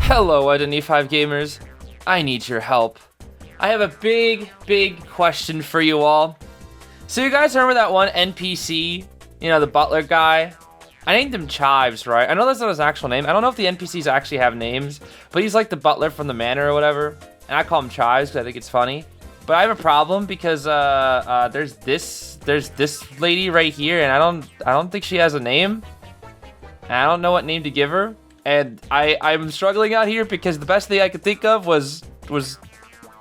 Hello, Identify gamers. I need your help. I have a big question for you all. So you guys remember that one NPC? You know, the butler guy? I named him Chives, right? I know that's not his actual name. I don't know if the NPCs actually have names, but he's like the butler from the manor or whatever. And I call him Chives because I think it's funny. But I have a problem because there's this lady right here, and I don't think she has a name. And I don't know what name to give her. And I'm struggling out here because the best thing I could think of was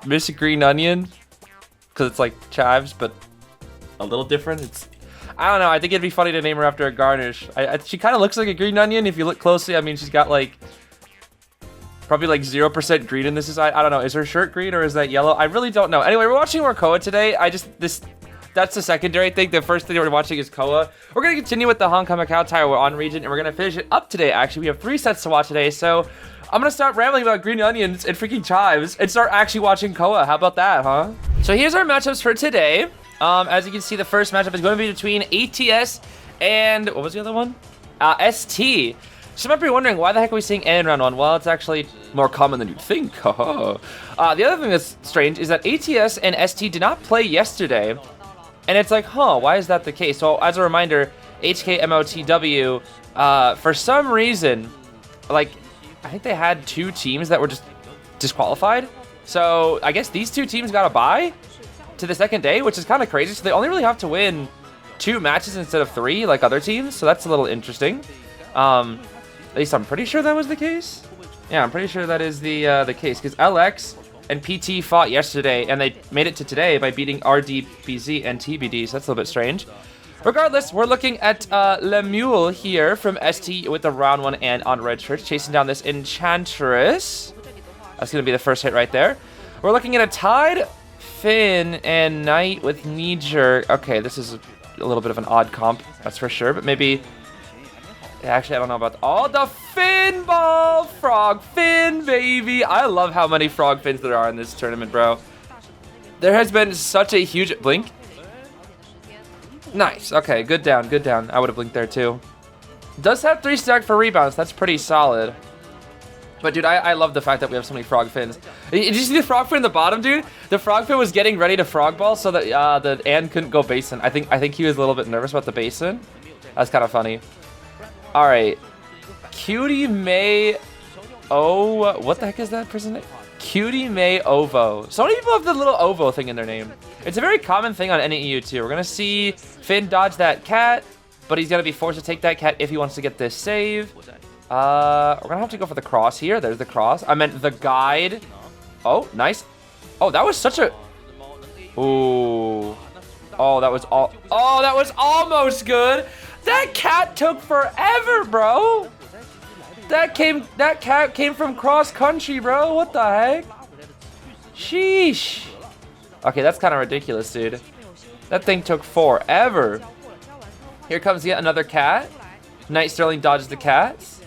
Miss Green Onion, because it's like Chives, but a little different. I don't know. I think it'd be funny to name her after a garnish. She kind of looks like a green onion if you look closely. I mean, she's got like probably like 0% green in this side. I don't know. Is her shirt green or is that yellow? I really don't know. Anyway, we're watching more COA today. That's the secondary thing. The first thing we're watching is COA. We're going to continue with the Hong Kong Macau Taiwan region, and we're going to finish it up today, actually. We have 3 sets to watch today, so I'm going to stop rambling about green onions and freaking chives and start actually watching COA. How about that, huh? So here's our matchups for today. As you can see, the first matchup is going to be between ATS and, what was the other one? ST. So you might be wondering, why the heck are we seeing N in round 1? Well, it's actually more common than you'd think. The other thing that's strange is that ATS and ST did not play yesterday. And it's like, why is that the case? So as a reminder, HKMOTW, for some reason, like, I think they had 2 teams that were just disqualified. So I guess these 2 teams got a bye to the second day, which is kind of crazy. So they only really have to win 2 matches instead of 3 like other teams. So that's a little interesting. At least I'm pretty sure that was the case. Yeah, I'm pretty sure that is the case, because LX and PT fought yesterday, and they made it to today by beating RDBZ and TBD, so that's a little bit strange. Regardless, we're looking at Lemuel here from ST with the round 1 and on red shirts, chasing down this Enchantress. That's going to be the first hit right there. We're looking at a tied Finn and Knight with knee-jerk. Okay, this is a little bit of an odd comp, that's for sure, but maybe... Actually, I don't know about... Oh, the Finn ball! Frog Finn, baby! I love how many frog fins there are in this tournament, bro. There has been such a huge... Blink? Nice. Okay, good down, good down. I would have blinked there, too. Does have 3 stack for rebounds. That's pretty solid. But, dude, I love the fact that we have so many frog fins. Did you see the frog fin in the bottom, dude? The frog fin was getting ready to frog ball so that the Ann couldn't go basin. I think he was a little bit nervous about the basin. That's kind of funny. All right, Cutie May O. What the heck is that person name? Cutie May Ovo. So many people have the little Ovo thing in their name. It's a very common thing on NEU too. We're gonna see Finn dodge that cat, but he's gonna be forced to take that cat if he wants to get this save. We're gonna have to go for the cross here. There's the cross. I meant the guide. Oh, nice. Oh, that was such a. Ooh. Oh, that was all. Oh, that was almost good. That cat took forever, bro. That cat came from cross country, bro. What the heck? Sheesh. Okay, that's kind of ridiculous, dude. That thing took forever. Here comes yet another cat. Knight Sterling dodges the cats.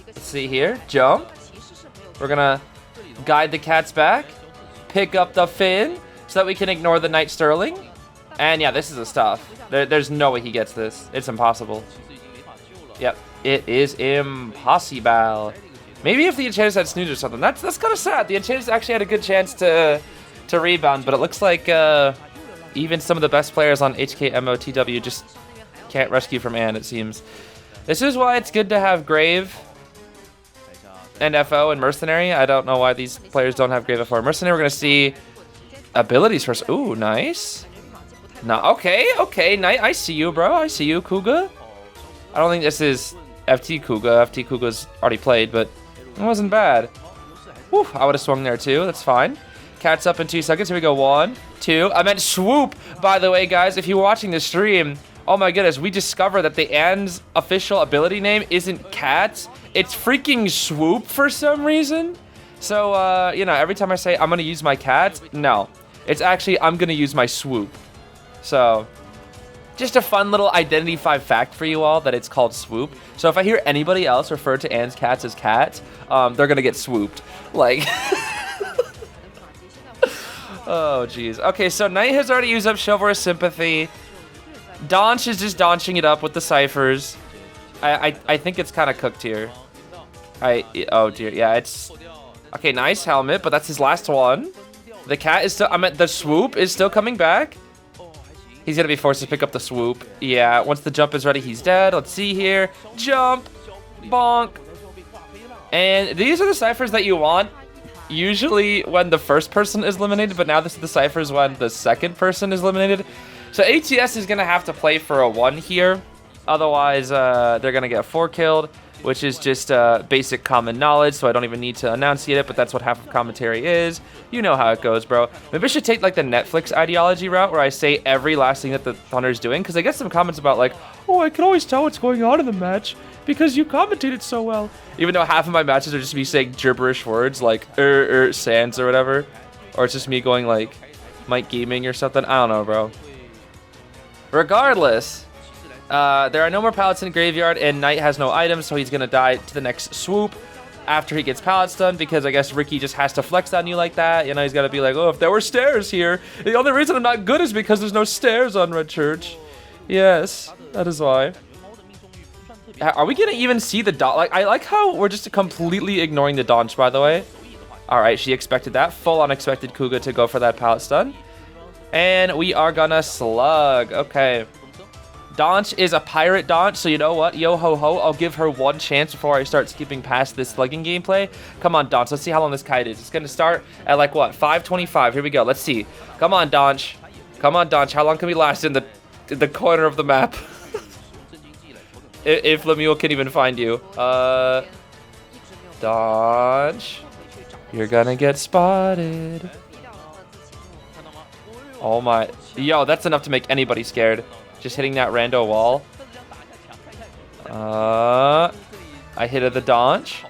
Let's see here. Jump. We're gonna guide the cats back. Pick up the Finn so that we can ignore the Knight Sterling. And yeah, this is the stuff. There's no way he gets this. It's impossible. Yep, it is impossible. Maybe if the Enchantress had snooze or something. That's kind of sad. The Enchantress actually had a good chance to rebound, but it looks like even some of the best players on HKMOTW just can't rescue from Ann, it seems. This is why it's good to have Grave and FO and Mercenary. I don't know why these players don't have Grave, FO, or Mercenary. We're going to see abilities first. Ooh, nice. No, okay, Knight, I see you, bro. I see you, Kuga. I don't think this is FT Kuga. FT Kuga's already played, but it wasn't bad. Whew, I would have swung there too. That's fine. Cat's up in 2 seconds. Here we go. 1, 2. I meant swoop, by the way, guys. If you were watching the stream, oh my goodness, we discovered that the Ann's official ability name isn't Cats. It's freaking swoop for some reason. So, you know, every time I say I'm going to use my Cats, no. It's actually I'm going to use my swoop. So, just a fun little Identity 5 fact for you all that it's called swoop. So if I hear anybody else refer to Ann's cats as cats, they're going to get swooped. Like, oh, jeez. Okay, so Knight has already used up Chivalrous Sympathy. Donch is just donching it up with the ciphers. I think it's kind of cooked here. Oh dear, yeah, it's... Okay, nice helmet, but that's his last one. The cat is still... the swoop is still coming back. He's gonna be forced to pick up the swoop. Yeah, once the jump is ready, he's dead. Let's see here. Jump! Bonk! And these are the ciphers that you want usually when the first person is eliminated, but now this is the ciphers when the second person is eliminated. So ATS is gonna have to play for a 1 here. Otherwise, they're gonna get 4 killed, which is just basic common knowledge, so I don't even need to enunciate it, but that's what half of commentary is. You know how it goes, bro. Maybe I should take like the Netflix ideology route where I say every last thing that the Thunder's doing, because I get some comments about like, oh, I can always tell what's going on in the match because you commentated so well. Even though half of my matches are just me saying gibberish words like sans or whatever, or it's just me going like Mike Gaming or something. I don't know, bro. Regardless, there are no more pallets in Graveyard, and Knight has no items, so he's gonna die to the next swoop after he gets pallets done, because I guess Ricky just has to flex on you like that. You know, he's gotta be like, oh, if there were stairs here. The only reason I'm not good is because there's no stairs on Red Church. Yes, that is why. Are we gonna even see the dodge? Like, I like how we're just completely ignoring the dodge, by the way. All right, she expected that. Full unexpected Kuga to go for that pallet stun. And we are gonna slug. Okay. Donch is a pirate Donch, so you know what? Yo ho ho, I'll give her 1 chance before I start skipping past this slugging gameplay. Come on, Donch, let's see how long this kite is. It's gonna start at like what, 5:25. Here we go, let's see. Come on, Donch. Come on, Donch, how long can we last in the corner of the map? If Lemuel can even find you. Donch. You're gonna get spotted. Oh my. Yo, that's enough to make anybody scared. Just hitting that rando wall. I hit her the Donch.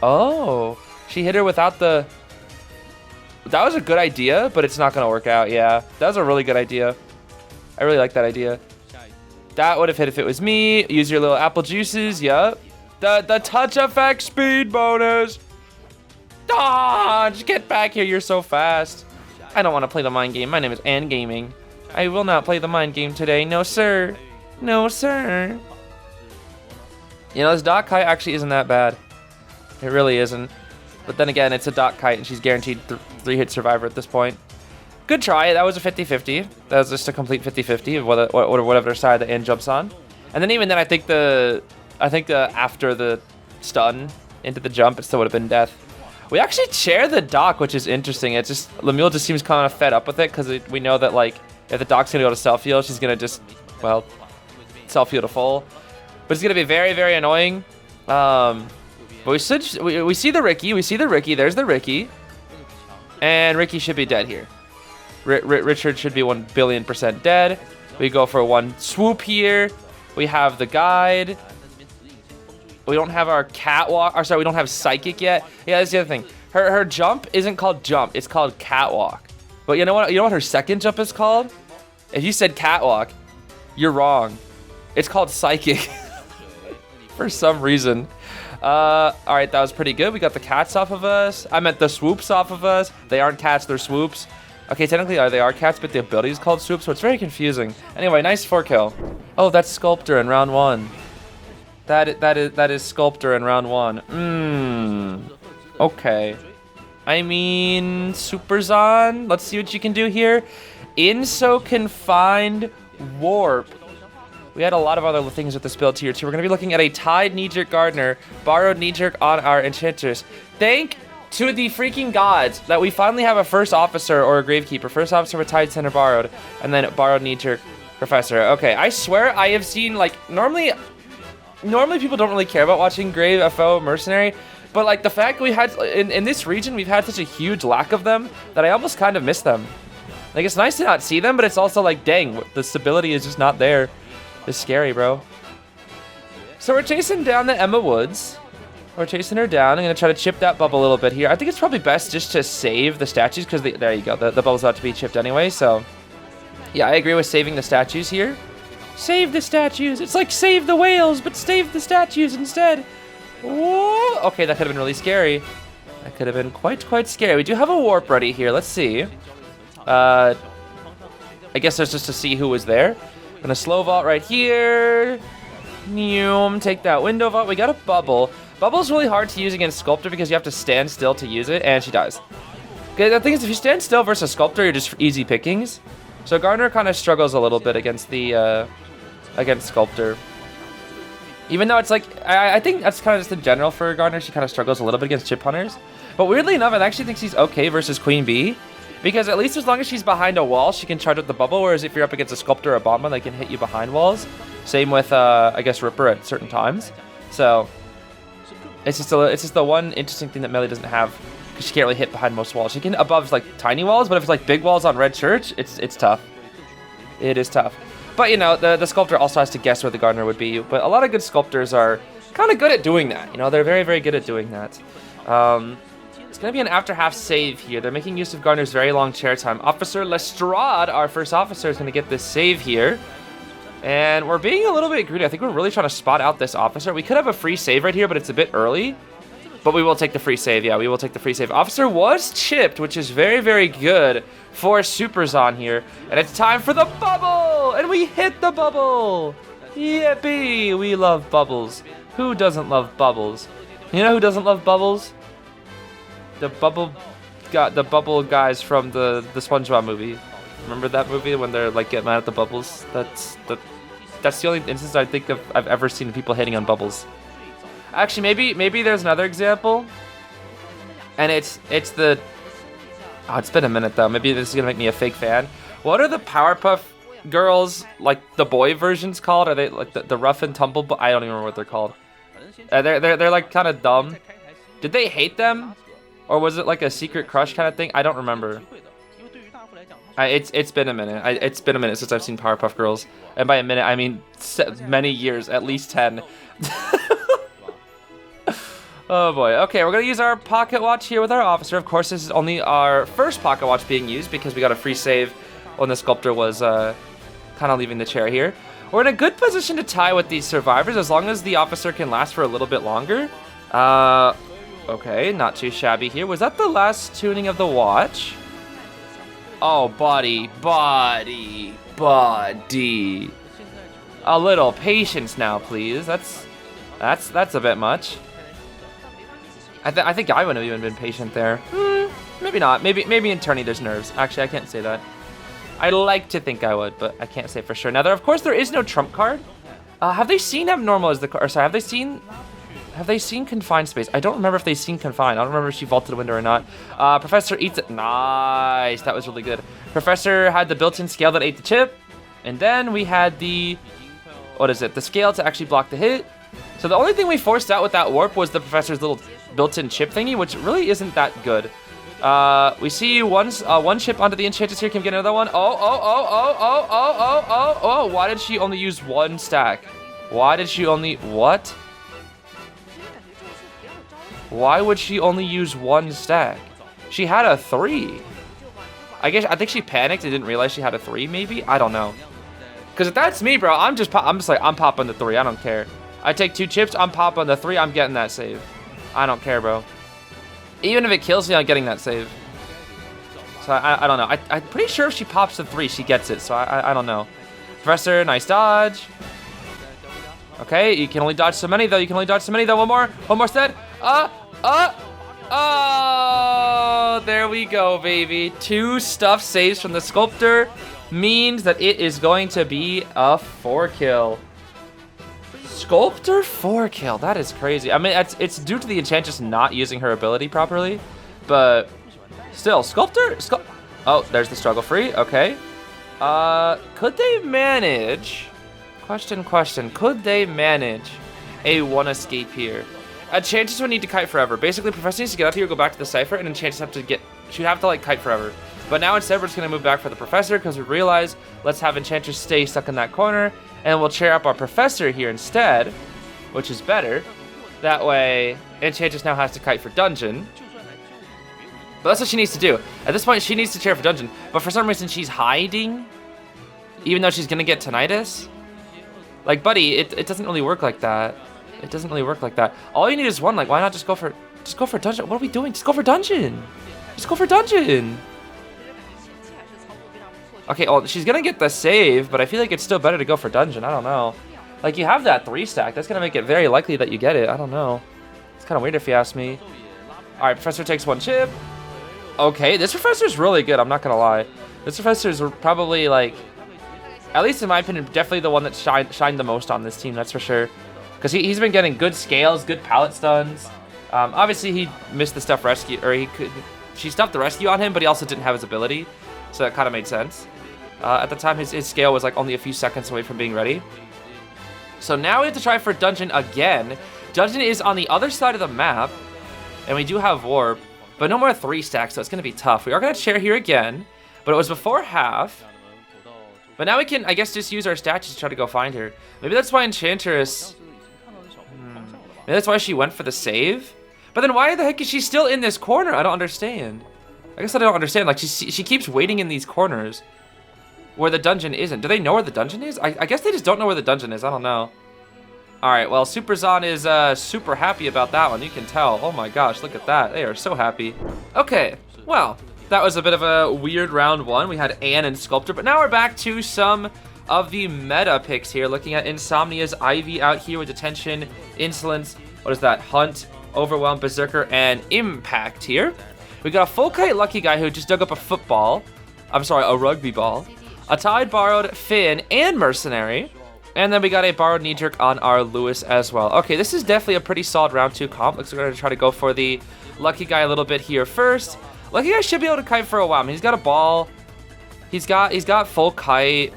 Oh, she hit her without the... That was a good idea, but it's not going to work out. Yeah, that was a really good idea. I really like that idea. That would have hit if it was me. Use your little apple juices. Yup. The touch effect speed bonus. Dodge! Get back here. You're so fast. I don't want to play the mind game. My name is Ann Gaming. I will not play the mind game today. No, sir. No, sir. You know, this dot kite actually isn't that bad. It really isn't. But then again, it's a dot kite, and she's guaranteed 3-hit survivor at this point. Good try. That was a 50-50. That was just a complete 50-50 of whatever side the Ann jumps on. And then even then, I think after the stun into the jump, it still would have been death. We actually share the dock, which is interesting. It's just Lemuel just seems kind of fed up with it because we know that like if the dock's gonna go to self-heal, she's gonna just self-heal to full. But it's gonna be very, very annoying. But we see the Ricky. We see the Ricky. There's the Ricky, and Ricky should be dead here. Richard should be 1 billion% dead. We go for 1 swoop here. We have the guide. We don't have our catwalk. Or sorry, we don't have psychic yet. Yeah, that's the other thing. Her jump isn't called jump. It's called catwalk. But you know what? You know what her second jump is called? If you said catwalk, you're wrong. It's called psychic. For some reason. All right, that was pretty good. We got the cats off of us. I meant the swoops off of us. They aren't cats, they're swoops. Okay, technically they are cats, but the ability is called swoops, so it's very confusing. Anyway, nice 4 kill. Oh, that's Sculptor in round 1. That is Sculptor in round 1. Okay. I mean, Super Zon. Let's see what you can do here. Inso Confined Warp. We had a lot of other things with this build tier too. We're going to be looking at a tied Knee-Jerk Gardener, borrowed Knee-Jerk on our Enchantress. Thank to the freaking gods that we finally have a first officer or a Gravekeeper. First officer with tied center borrowed, and then borrowed Knee-Jerk Professor. Okay, I swear I have seen, like, normally people don't really care about watching Grave FO Mercenary, but like the fact we had, in this region, we've had such a huge lack of them that I almost kind of miss them. Like, it's nice to not see them, but it's also like, dang, the stability is just not there. It's scary, bro. So we're chasing down the Emma Woods. We're chasing her down. I'm going to try to chip that bubble a little bit here. I think it's probably best just to save the statues because there you go. The bubble's about to be chipped anyway, so yeah, I agree with saving the statues here. Save the statues. It's like save the whales, but save the statues instead. Whoa. Okay, that could have been really scary. That could have been quite scary. We do have a warp ready here. Let's see. I guess that's just to see who was there. Gonna slow vault right here. Take that window vault. We got a bubble. Bubble's really hard to use against Sculptor because you have to stand still to use it, and she dies. Okay, the thing is, if you stand still versus Sculptor, you're just easy pickings. So Garner kind of struggles a little bit against the against Sculptor. Even though it's like, I think that's kind of just in general for Garner. She kind of struggles a little bit against chip hunters. But weirdly enough, I actually think she's okay versus Queen Bee. Because at least as long as she's behind a wall, she can charge up the bubble. Whereas if you're up against a Sculptor or a Bomba, they can hit you behind walls. Same with, I guess, Ripper at certain times. So, it's just the one interesting thing that Melee doesn't have. Because she can't really hit behind most walls. She can above, like, tiny walls. But if it's, like, big walls on Red Church, it's tough. It is tough. But, you know, the Sculptor also has to guess where the Gardener would be. But a lot of good Sculptors are kind of good at doing that. You know, they're very, very good at doing that. It's going to be an after half save here. They're making use of Garner's very long chair time. Officer Lestrade, our first officer, is going to get this save here. And we're being a little bit greedy. I think we're really trying to spot out this officer. We could have a free save right here, but it's a bit early. But we will take the free save. Yeah, we will take the free save. Officer was chipped, which is very, very good for Superzon here. And it's time for the bubble! And we hit the bubble! Yippee! We love bubbles. Who doesn't love bubbles? You know who doesn't love bubbles? The bubble guys from the SpongeBob movie. Remember that movie when they're like getting mad at the bubbles? That's the only instance I think I've ever seen people hitting on bubbles. Actually, maybe there's another example. And it's the... Oh, it's been a minute though. Maybe this is gonna make me a fake fan. What are the Powerpuff Girls, like the boy versions, called? Are they like the rough and tumble? I don't even remember what they're called. They're like kind of dumb. Did they hate them? Or was it like a secret crush kind of thing? I don't remember. It's been a minute. It's been a minute since I've seen Powerpuff Girls. And by a minute, I mean many years, at least 10. Oh boy. Okay, we're going to use our pocket watch here with our officer. Of course, this is only our first pocket watch being used because we got a free save when the Sculptor was kind of leaving the chair here. We're in a good position to tie with these survivors as long as the officer can last for a little bit longer. Okay, not too shabby here. Was that the last tuning of the watch? Oh, buddy. A little patience now, please. That's a bit much. I think I wouldn't have even been patient there. Maybe not. Maybe in tourney there's nerves. Actually, I can't say that. I like to think I would, but I can't say for sure. Now, of course, there is no trump card. Have they seen abnormal as the card? Or sorry, have they seen confined space? I don't remember if they've seen confined. I don't remember if she vaulted a window or not. Professor eats it. Nice. That was really good. Professor had the built-in scale that ate the chip. And then we had the... What is it? The scale to actually block the hit. So the only thing we forced out with that warp was the Professor's little built-in chip thingy, which really isn't that good. We see one chip onto the Enchantress here. Can we get another one? Oh. Why did she only use one stack? Why did she only... What? Why would she only use one stack? She had a 3. I think she panicked and didn't realize she had a 3, maybe? I don't know. Because if that's me, bro, I'm just like, I'm popping the 3. I don't care. I take 2 chips, I'm popping the 3, I'm getting that save. I don't care, bro. Even if it kills me, I'm getting that save. So I don't know. I'm pretty sure if she pops the 3, she gets it. So I don't know. Professor, nice dodge. Okay, you can only dodge so many, though. One more set. Oh, there we go, baby. 2 stuffed saves from the Sculptor means that it is going to be a 4-kill. Sculptor 4-kill. That is crazy. I mean, it's due to the Enchantress not using her ability properly, but still, Sculptor. Oh, there's the struggle free. Okay. Could they manage? Question. Could they manage a 1 escape here? Enchantress would need to kite forever. Basically, Professor needs to get out here, go back to the Cypher, and Enchantress she'd have to like kite forever. But now instead, we're just gonna move back for the Professor because we realize let's have Enchantress stay stuck in that corner, and we'll chair up our Professor here instead, which is better. That way, Enchantress now has to kite for dungeon. But that's what she needs to do. At this point, she needs to chair for dungeon. But for some reason, she's hiding, even though she's gonna get tinnitus. Like, buddy, it doesn't really work like that. It doesn't really work like that. All you need is 1. Like, why not just go for dungeon? What are we doing? Just go for dungeon. Okay, well, she's gonna get the save, but I feel like it's still better to go for dungeon. I don't know. Like, you have that 3 stack. That's gonna make it very likely that you get it. I don't know. It's kind of weird if you ask me. All right, Professor takes 1 chip. Okay, this Professor's really good. I'm not gonna lie. This Professor's probably like, at least in my opinion, definitely the one that shined the most on this team. That's for sure. Because he's been getting good scales, good pallet stuns. Obviously, he missed the stuff rescue, or she stuffed the rescue on him, but he also didn't have his ability, so that kind of made sense. At the time, his scale was like only a few seconds away from being ready. So now we have to try for Dungeon again. Dungeon is on the other side of the map, and we do have Warp, but no more 3 stacks, so it's going to be tough. We are going to chair here again, but it was before half. But now we can, I guess, just use our statues to try to go find her. Maybe that's why Enchantress... Maybe that's why she went for the save? But then why the heck is she still in this corner? I don't understand. I guess I don't understand. Like, she keeps waiting in these corners where the dungeon isn't. Do they know where the dungeon is? I guess they just don't know where the dungeon is. I don't know. Alright, well, Super Zon is super happy about that one. You can tell. Oh my gosh, look at that. They are so happy. Okay, well, that was a bit of a weird round 1. We had Ann and Sculptor, but now we're back to some of the meta picks here. Looking at Insomnia's Ivy out here with Detention, Insolence, what is that? Hunt, Overwhelm, Berserker, and Impact here. We got a Full Kite Lucky Guy who just dug up a football. I'm sorry, a rugby ball. A Tide Borrowed, Finn, and Mercenary. And then we got a Borrowed Knee-Jerk on our Lewis as well. Okay, this is definitely a pretty solid round 2 comp. Looks like we're going to try to go for the Lucky Guy a little bit here first. Lucky Guy should be able to kite for a while. I mean, he's got a ball. He's got full kite.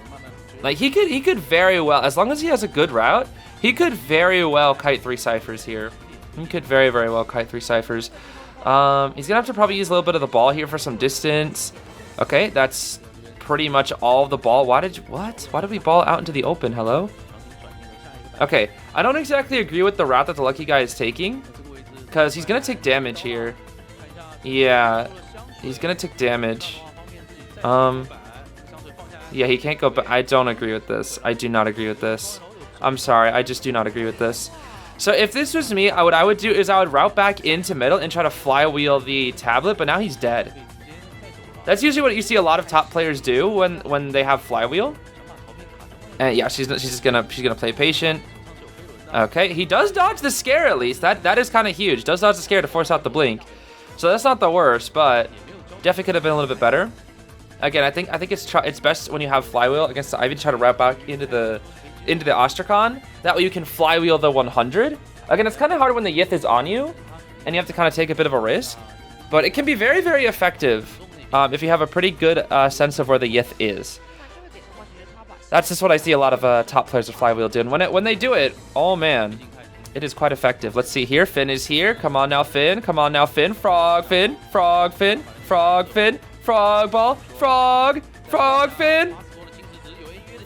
Like, he could very well, as long as he has a good route, he could very well kite 3 ciphers here. He could very, very well kite 3 ciphers. He's going to have to probably use a little bit of the ball here for some distance. Okay, that's pretty much all of the ball. Why did we ball out into the open? Hello? Okay, I don't exactly agree with the route that the Lucky Guy is taking, because he's going to take damage here. Yeah, he's going to take damage. Yeah, he can't go, but I don't agree with this. I do not agree with this. I'm sorry, I just do not agree with this. So if this was me, what I would do is I would route back into middle and try to flywheel the tablet, but now he's dead. That's usually what you see a lot of top players do when they have flywheel. And yeah, she's gonna play patient. Okay, he does dodge the scare at least. That is kind of huge. Does dodge the scare to force out the blink. So that's not the worst, but definitely could have been a little bit better. Again, I think it's best when you have flywheel against the Ivy to try to route back into the Ostrakhan. That way you can flywheel the 100. Again, it's kind of hard when the Yith is on you, and you have to kind of take a bit of a risk. But it can be very, very effective if you have a pretty good sense of where the Yith is. That's just what I see a lot of top players of flywheel do. And when they do it, oh man, it is quite effective. Let's see here. Finn is here. Come on now, Finn. Come on now, Finn. Frog, Finn. Frog, Finn. Frog, Finn. Frog ball. Frog. Frog, Finn.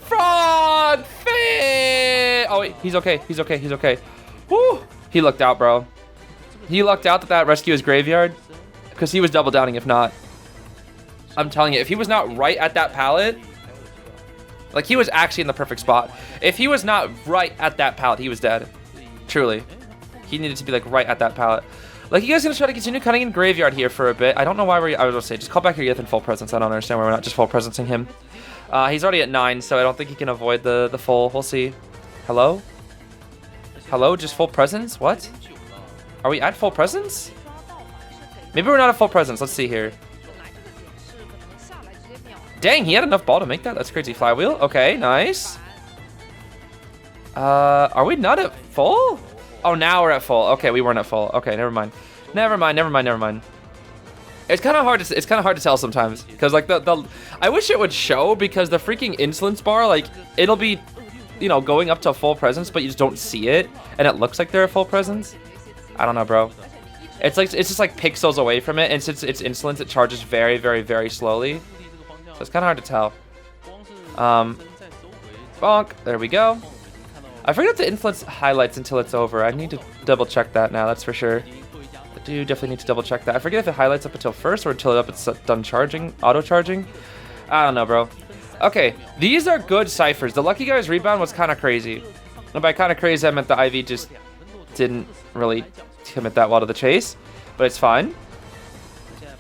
Frog, Finn. Oh, wait. He's okay. He's okay. He's okay. Woo. He lucked out, bro. He lucked out that rescue is graveyard, because he was double downing if not. I'm telling you, if he was not right at that pallet, like he was actually in the perfect spot. If he was not right at that pallet, he was dead. Truly. He needed to be like right at that pallet. Like, you guys gonna try to continue cutting in graveyard here for a bit. I don't know why I was gonna say, just call back your Yith in full presence. I don't understand why we're not just full presencing him. He's already at 9, so I don't think he can avoid the full. We'll see. Hello? Hello? Just full presence? What? Are we at full presence? Maybe we're not at full presence. Let's see here. Dang, he had enough ball to make that? That's crazy. Flywheel. Okay, nice. Are we not at full? Oh, now we're at full. Okay, we weren't at full. Okay, never mind. Never mind. It's kind of hard to tell sometimes, because like I wish it would show, because the freaking insolence bar, like it'll be, you know, going up to full presence, but you just don't see it, and it looks like they're at full presence. I don't know, bro. It's just like pixels away from it, and since it's insolence, it charges very, very, very slowly. So it's kind of hard to tell. Bonk. There we go. I forget the influence highlights until it's over. I need to double check that now, that's for sure. I do definitely need to double check that. I forget if it highlights up until first or until it's done charging, auto charging. I don't know, bro. Okay, these are good ciphers. The Lucky Guy's rebound was kind of crazy. And by kind of crazy, I meant the Ivy just didn't really commit that well to the chase, but it's fine.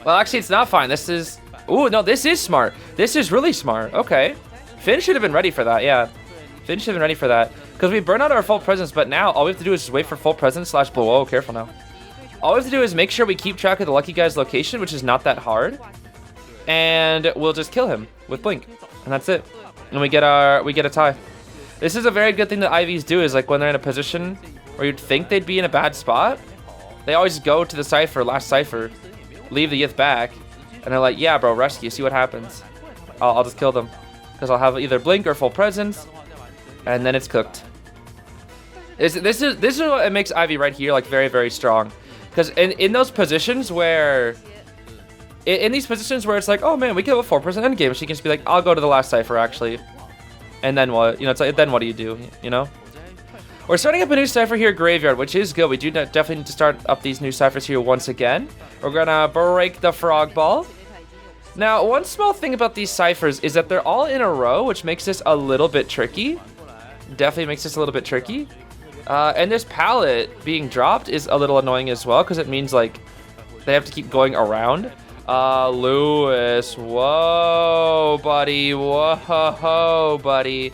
Well, actually, it's not fine. This is... Ooh, no, this is smart. This is really smart. Okay. Finn should have been ready for that, yeah. Finn should have been ready for that. Because we burn out our full presence, but now all we have to do is just wait for full presence / blow. Oh, careful now. all we have to do is make sure we keep track of the lucky guy's location, which is not that hard. And we'll just kill him with Blink. And that's it. And we get a tie. This is a very good thing that IVs do, is like when they're in a position where you'd think they'd be in a bad spot, they always go to the Cypher, last Cypher, leave the Yith back, and they're like, yeah, bro, rescue, see what happens. I'll just kill them. Because I'll have either Blink or full presence, and then it's cooked. This is what it makes Ivy right here like very, very strong. Because in those positions where... In these positions where it's like, oh man, we can have a 4% endgame, she can just be like, I'll go to the last Cypher actually. And then what? You know, it's like, then what do? You know? We're starting up a new Cypher here, Graveyard, which is good. We do definitely need to start up these new Cyphers here once again. We're gonna break the Frog Ball. Now, one small thing about these Cyphers is that they're all in a row, which makes this a little bit tricky. Definitely makes this a little bit tricky. And this pallet being dropped is a little annoying as well, because it means, like, they have to keep going around. Lewis, whoa, buddy, whoa, buddy.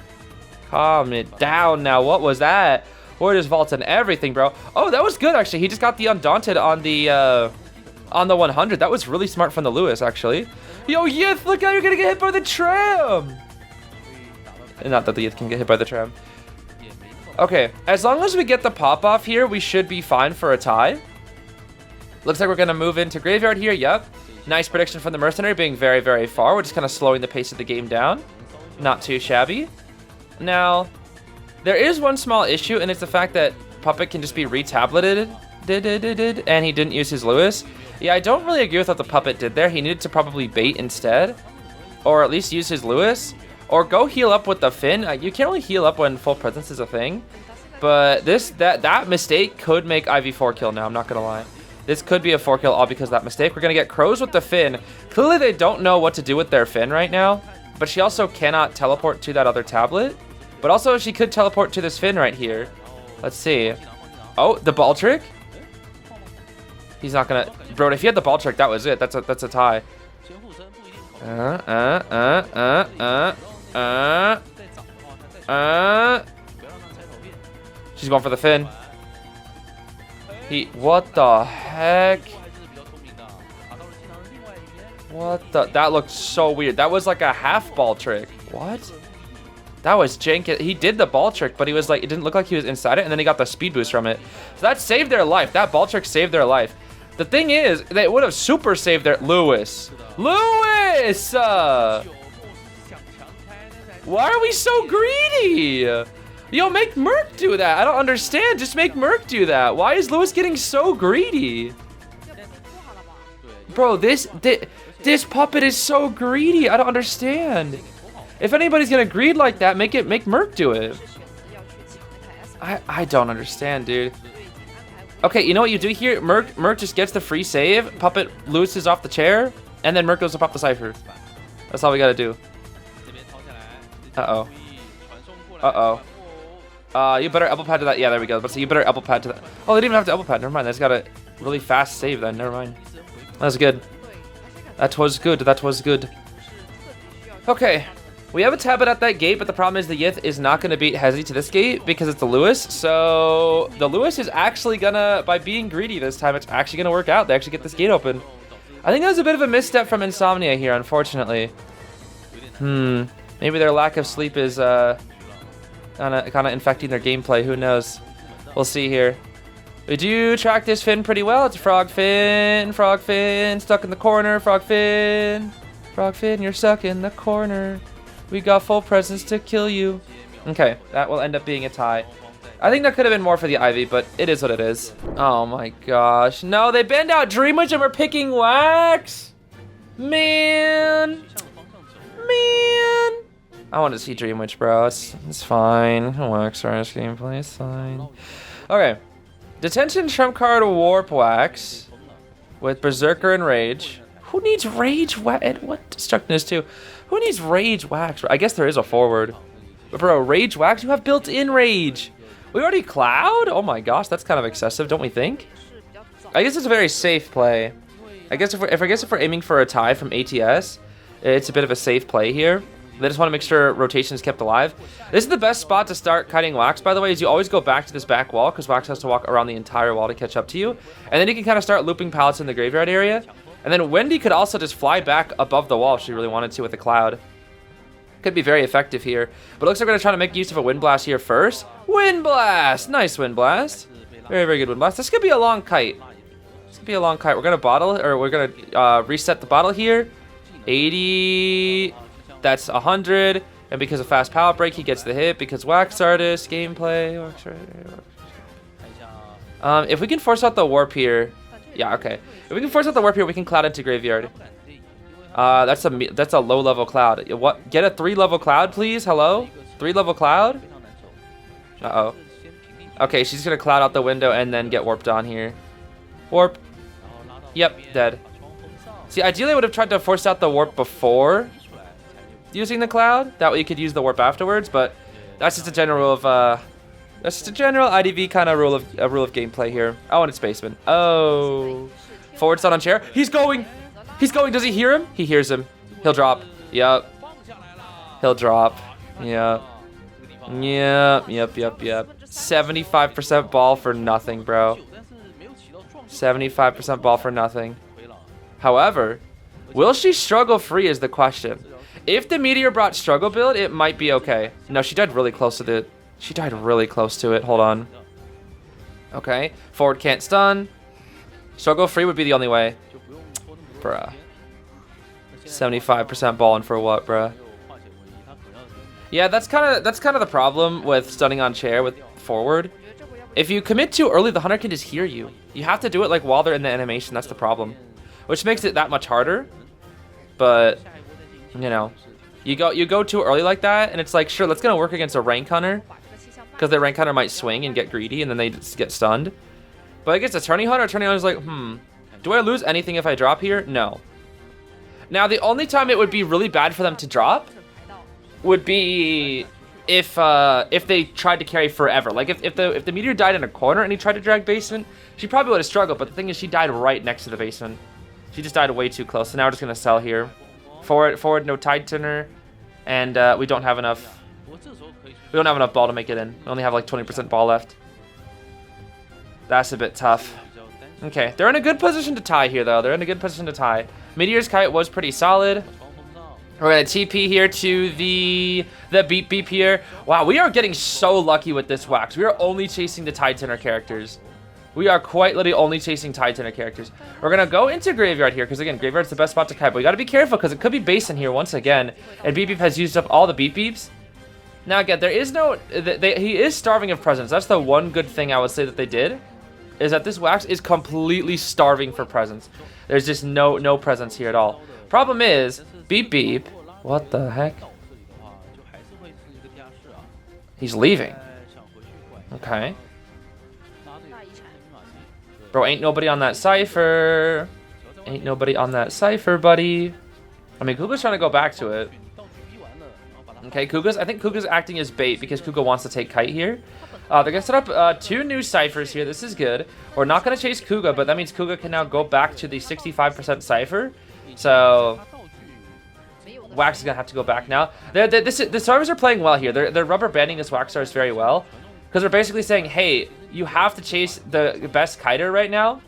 Calm it down now. What was that? We're just vaulting everything, bro. Oh, that was good, actually. He just got the Undaunted on the 100. That was really smart from the Lewis, actually. Yo, Yith, look how you're gonna get hit by the tram. Not that the Yith can get hit by the tram. Okay, as long as we get the pop-off here, we should be fine for a tie. Looks like we're gonna move into Graveyard here, yep. Nice prediction from the Mercenary, being very, very far. We're just kind of slowing the pace of the game down. Not too shabby. Now, there is one small issue, and it's the fact that Puppet can just be re-tableted, and he didn't use his Lewis. Yeah, I don't really agree with what the Puppet did there. He needed to probably bait instead, or at least use his Lewis, or go heal up with the Finn. You can't really heal up when full presence is a thing, but that mistake could make Ivy 4 kill now, I'm not gonna lie. This could be a 4 kill all because of that mistake. We're gonna get Crows with the Finn. Clearly they don't know what to do with their Finn right now, but she also cannot teleport to that other tablet. But also she could teleport to this Finn right here. Let's see. Oh, the ball trick? He's not gonna... Bro, if he had the ball trick, that was it. That's a tie. She's going for the Finn. What the heck? What the? That looked so weird. That was like a half ball trick. What? That was jank. He did the ball trick, but he was like, it didn't look like he was inside it, and then he got the speed boost from it. So that saved their life. That ball trick saved their life. The thing is, they would have super saved their... Lewis! Lewis! Why are we so greedy? Yo, make Merc do that. I don't understand. Just make Merc do that. Why is Lewis getting so greedy? Bro, this puppet is so greedy. I don't understand. If anybody's gonna greed like that, make Merc do it. I don't understand, dude. Okay, you know what you do here? Merc just gets the free save. Puppet Lewis is off the chair, and then Merc goes up off the Cypher. That's all we gotta do. Uh-oh. Uh-oh. You better elbow pad to that. Yeah, there we go. But so you better elbow pad to that. Oh, they didn't even have to elbow pad. Never mind. They just got a really fast save then. Never mind. That was good. That was good. That was good. Okay. We have a tablet at that gate, but the problem is the Yith is not going to beat Hezi to this gate because it's the Lewis. So the Lewis is actually going to, by being greedy this time, it's actually going to work out. They actually get this gate open. I think that was a bit of a misstep from Insomnia here, unfortunately. Maybe their lack of sleep is kind of infecting their gameplay. Who knows? We'll see here. We do track this Finn pretty well. It's a Frog Finn, stuck in the corner, Frog Finn, you're stuck in the corner. We got full presence to kill you. Okay, that will end up being a tie. I think that could have been more for the Ivy, but it is what it is. Oh my gosh. No, they banned out Dream Witch and we're picking Wax. Man. I want to see Dream Witch, bro. It's fine. Wax Rush gameplay, it's fine. Okay. Detention trump card Warp Wax with Berserker and Rage. Who needs Rage Wax? What Destructness too? Who needs Rage Wax? I guess there is a forward. But bro, Rage Wax? You have built-in Rage. We already Cloud? Oh my gosh, that's kind of excessive, don't we think? I guess it's a very safe play. I guess if we're aiming for a tie from ATS, it's a bit of a safe play here. They just want to make sure rotation is kept alive. This is the best spot to start kiting Wax, by the way, is you always go back to this back wall because Wax has to walk around the entire wall to catch up to you. And then you can kind of start looping pallets in the graveyard area. And then Wendy could also just fly back above the wall if she really wanted to with a cloud. Could be very effective here. But it looks like we're going to try to make use of a Wind Blast here first. Wind Blast! Nice Wind Blast. Very, very good Wind Blast. This could be a long kite. This could be a long kite. We're going to bottle, or we're going to reset the bottle here. 80... That's 100, and because of fast power break, he gets the hit because Wax Artist, gameplay. If we can force out the warp here, yeah, okay. If we can force out the warp here, we can cloud into graveyard. That's a low level cloud. What? Get a 3-level cloud, please. Hello, 3-level cloud. Uh-oh. Okay, she's gonna cloud out the window and then get warped on here. Warp. Yep, dead. See, ideally I would have tried to force out the warp before using the cloud. That way you could use the warp afterwards, but that's just a general rule of that's just a general IDV kind of rule of gameplay here. Oh, and it's Spaceman. Oh, forward stun on chair. He's going. He's going. Does he hear him? He hears him. He'll drop. Yep. He'll drop. Yep. Yep. 75% ball for nothing, bro. 75% ball for nothing. However, will she struggle free is the question. If the meteor brought struggle build, it might be okay. No, she died really close to it. She died really close to it. Hold on. Okay. Forward can't stun. Struggle free would be the only way. Bruh. 75% balling for what, bruh? Yeah, that's kind of the problem with stunning on chair with forward. If you commit too early, the hunter can just hear you. You have to do it like while they're in the animation. That's the problem, which makes it that much harder. But you know, you go too early like that, and it's like, sure, that's gonna work against a rank hunter, because the rank hunter might swing and get greedy, and then they just get stunned. But against a tourney hunter's like, do I lose anything if I drop here? No. Now, the only time it would be really bad for them to drop would be if they tried to carry forever. Like if the meteor died in a corner and he tried to drag basement, she probably would have struggled. But the thing is, she died right next to the basement. She just died way too close. So now we're just gonna sell here. Forward, no tide turner, and we don't have enough. We don't have enough ball to make it in. We only have like 20% ball left. That's a bit tough. Okay, they're in a good position to tie here, though. They're in a good position to tie. Meteor's kite was pretty solid. We're gonna TP here to the beep beep here. Wow, we are getting so lucky with this Wax. We are only chasing the tide turner characters. We are quite literally only chasing tide turner characters. We're gonna go into graveyard here because again, graveyard's the best spot to kite. But we gotta be careful because it could be base in here once again. And beep beep has used up all the beep beeps. Now again, there is no. He is starving of presence. That's the one good thing I would say that they did, is that this Wax is completely starving for presence. There's just no presence here at all. Problem is, beep beep. What the heck? He's leaving. Okay. Bro, ain't nobody on that cipher. Ain't nobody on that cipher, buddy. I mean, Kuga's trying to go back to it. Okay, I think Kuga's acting as bait because Kuga wants to take kite here. They're going to set up 2 new ciphers here. This is good. We're not going to chase Kuga, but that means Kuga can now go back to the 65% cipher. So Wax is going to have to go back now. The servers are playing well here. They're rubber banding this Wax stars very well. Because they're basically saying, hey, you have to chase the best kiter right now.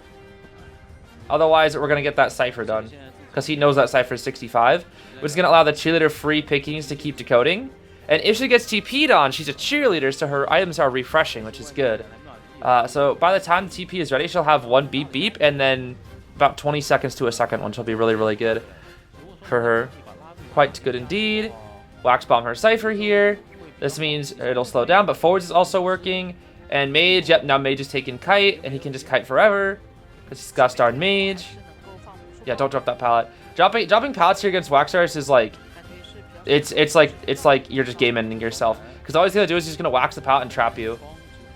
Otherwise, we're going to get that cipher done. Because he knows that cipher is 65. Which is going to allow the cheerleader free pickings to keep decoding. And if she gets TP'd on, she's a cheerleader, so her items are refreshing, which is good. So by the time the TP is ready, she'll have 1 beep beep, and then about 20 seconds to a second one, which will be really, really good for her. Quite good indeed. Wax bomb her cipher here. This means it'll slow down, but forwards is also working. And Mage, yep, now Mage is taking kite, and he can just kite forever. Because he's got darn Mage. Yeah, don't drop that pallet. Dropping pallets here against Wax Stars is like, it's like you're just game ending yourself. Because all he's gonna do is he's gonna wax the pallet and trap you.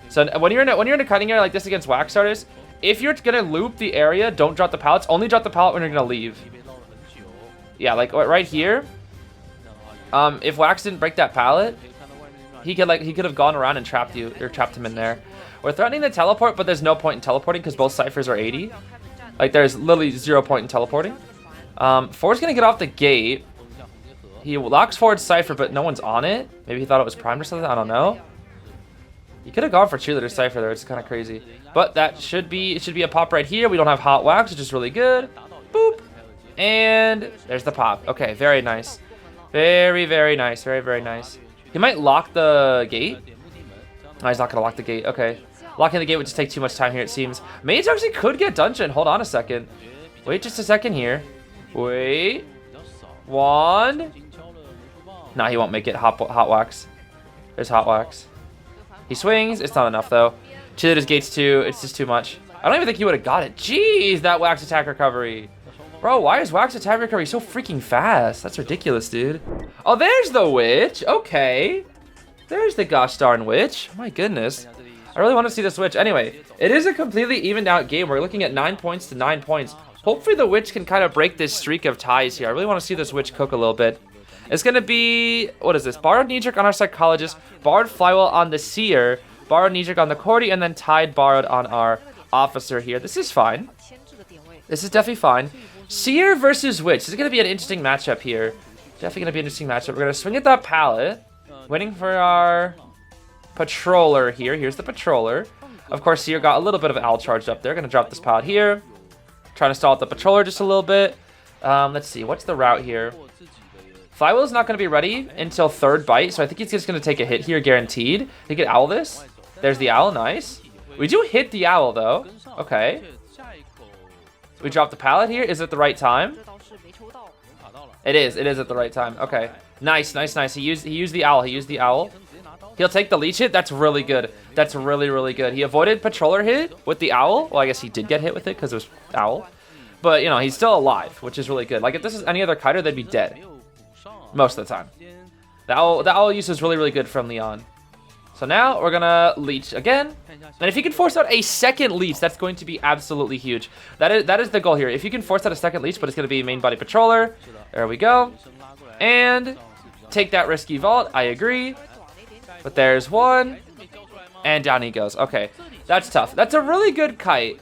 So when you're in a cutting area like this against Wax Stars, if you're gonna loop the area, don't drop the pallets. Only drop the pallet when you're gonna leave. Yeah, like right here. If Wax didn't break that pallet, he could have gone around and trapped you or trapped him in there. We're threatening the teleport, but there's no point in teleporting because both ciphers are 80. Like there's literally 0 point in teleporting. Forward's gonna get off the gate. He locks forward Cypher, but no one's on it. Maybe he thought it was primed or something. I don't know. He could have gone for Cheerleader Cypher there. It's kind of crazy. But that should be, it should be a pop right here. We don't have Hot Wax, which is really good. Boop. And there's the pop. Okay, very nice. Very, very nice. Very, very nice. He might lock the gate. No, he's not going to lock the gate. Okay. Locking the gate would just take too much time here, it seems. Mage actually could get dungeon. Hold on a second. Wait just a second here. Wait. One. Nah, he won't make it. Hot Wax. There's Hot Wax. He swings. It's not enough, though. Cheerleader's gates, too. It's just too much. I don't even think he would have got it. Jeez, that Wax attack recovery. Bro, why is Wax attack recovery so freaking fast? That's ridiculous, dude. Oh, there's the witch. Okay. There's the gosh darn witch. My goodness. I really want to see this witch. Anyway, it is a completely evened out game. We're looking at 9 points to 9 points. Hopefully the witch can kind of break this streak of ties here. I really want to see this witch cook a little bit. It's going to be, what is this? Borrowed Knee-Jerk on our Psychologist, Borrowed Flywheel on the Seer, Borrowed Knee-Jerk on the Cordy, and then Tied Borrowed on our Officer here. This is fine. This is definitely fine. Seer versus Witch. This is going to be an interesting matchup here. Definitely going to be an interesting matchup. We're going to swing at that pallet. Waiting for our Patroller here. Here's the Patroller. Of course, Seer got a little bit of Owl charged up there. Going to drop this pallet here. Trying to stall out the Patroller just a little bit. Let's see. What's the route here? Flywheel's not going to be ready until third bite, so I think he's just going to take a hit here, guaranteed. He could Owl this. There's the Owl. Nice. We do hit the Owl, though. Okay. We drop the pallet here. Is it the right time? It is. It is at the right time. Okay. Nice, nice, nice. He used the Owl. He used the Owl. He'll take the leech hit. That's really good. That's really, really good. He avoided Patroller hit with the Owl. Well, I guess he did get hit with it because it was Owl. But, you know, he's still alive, which is really good. Like, if this is any other kiter, they'd be dead. Most of the time. The owl use is really, really good from Leon. So now we're going to leech again. And if you can force out a second leech, that's going to be absolutely huge. That is the goal here. If you can force out a second leech, but it's going to be main body Patroller. There we go. And take that risky vault. I agree. But there's one. And down he goes. Okay. That's tough. That's a really good kite.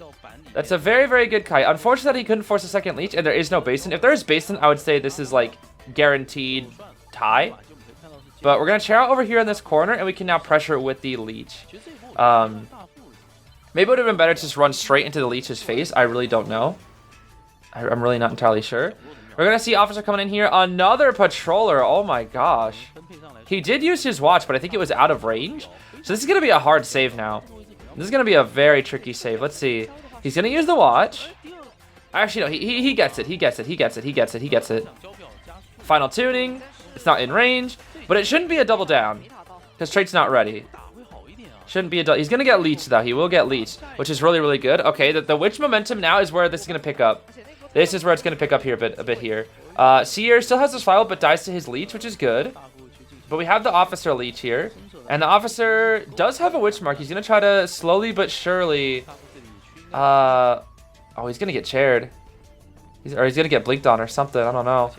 That's a very, very good kite. Unfortunately, he couldn't force a second leech, and there is no basin. If there is basin, I would say this is, like, guaranteed tie. But we're going to chair out over here in this corner, and we can now pressure with the leech. Maybe it would have been better to just run straight into the leech's face. I really don't know. I'm really not entirely sure. We're going to see Officer coming in here. Another Patroller. Oh, my gosh. He did use his watch, but I think it was out of range. So this is going to be a hard save now. This is going to be a very tricky save. Let's see. He's going to use the watch. Actually, no. He gets it. He gets it. He gets it. He gets it. He gets it. Final tuning. It's not in range. But it shouldn't be a double down. Because trait's not ready. Shouldn't be a double. He's going to get leeched, though. He will get leeched. Which is really, really good. Okay, the witch momentum now is where this is going to pick up. This is where it's going to pick up here a bit here. Seer still has his file, but dies to his leech, which is good. But we have the Officer leech here. And the Officer does have a witch mark. He's going to try to slowly but surely... oh, he's going to get chaired. Or he's going to get blinked on or something. I don't know.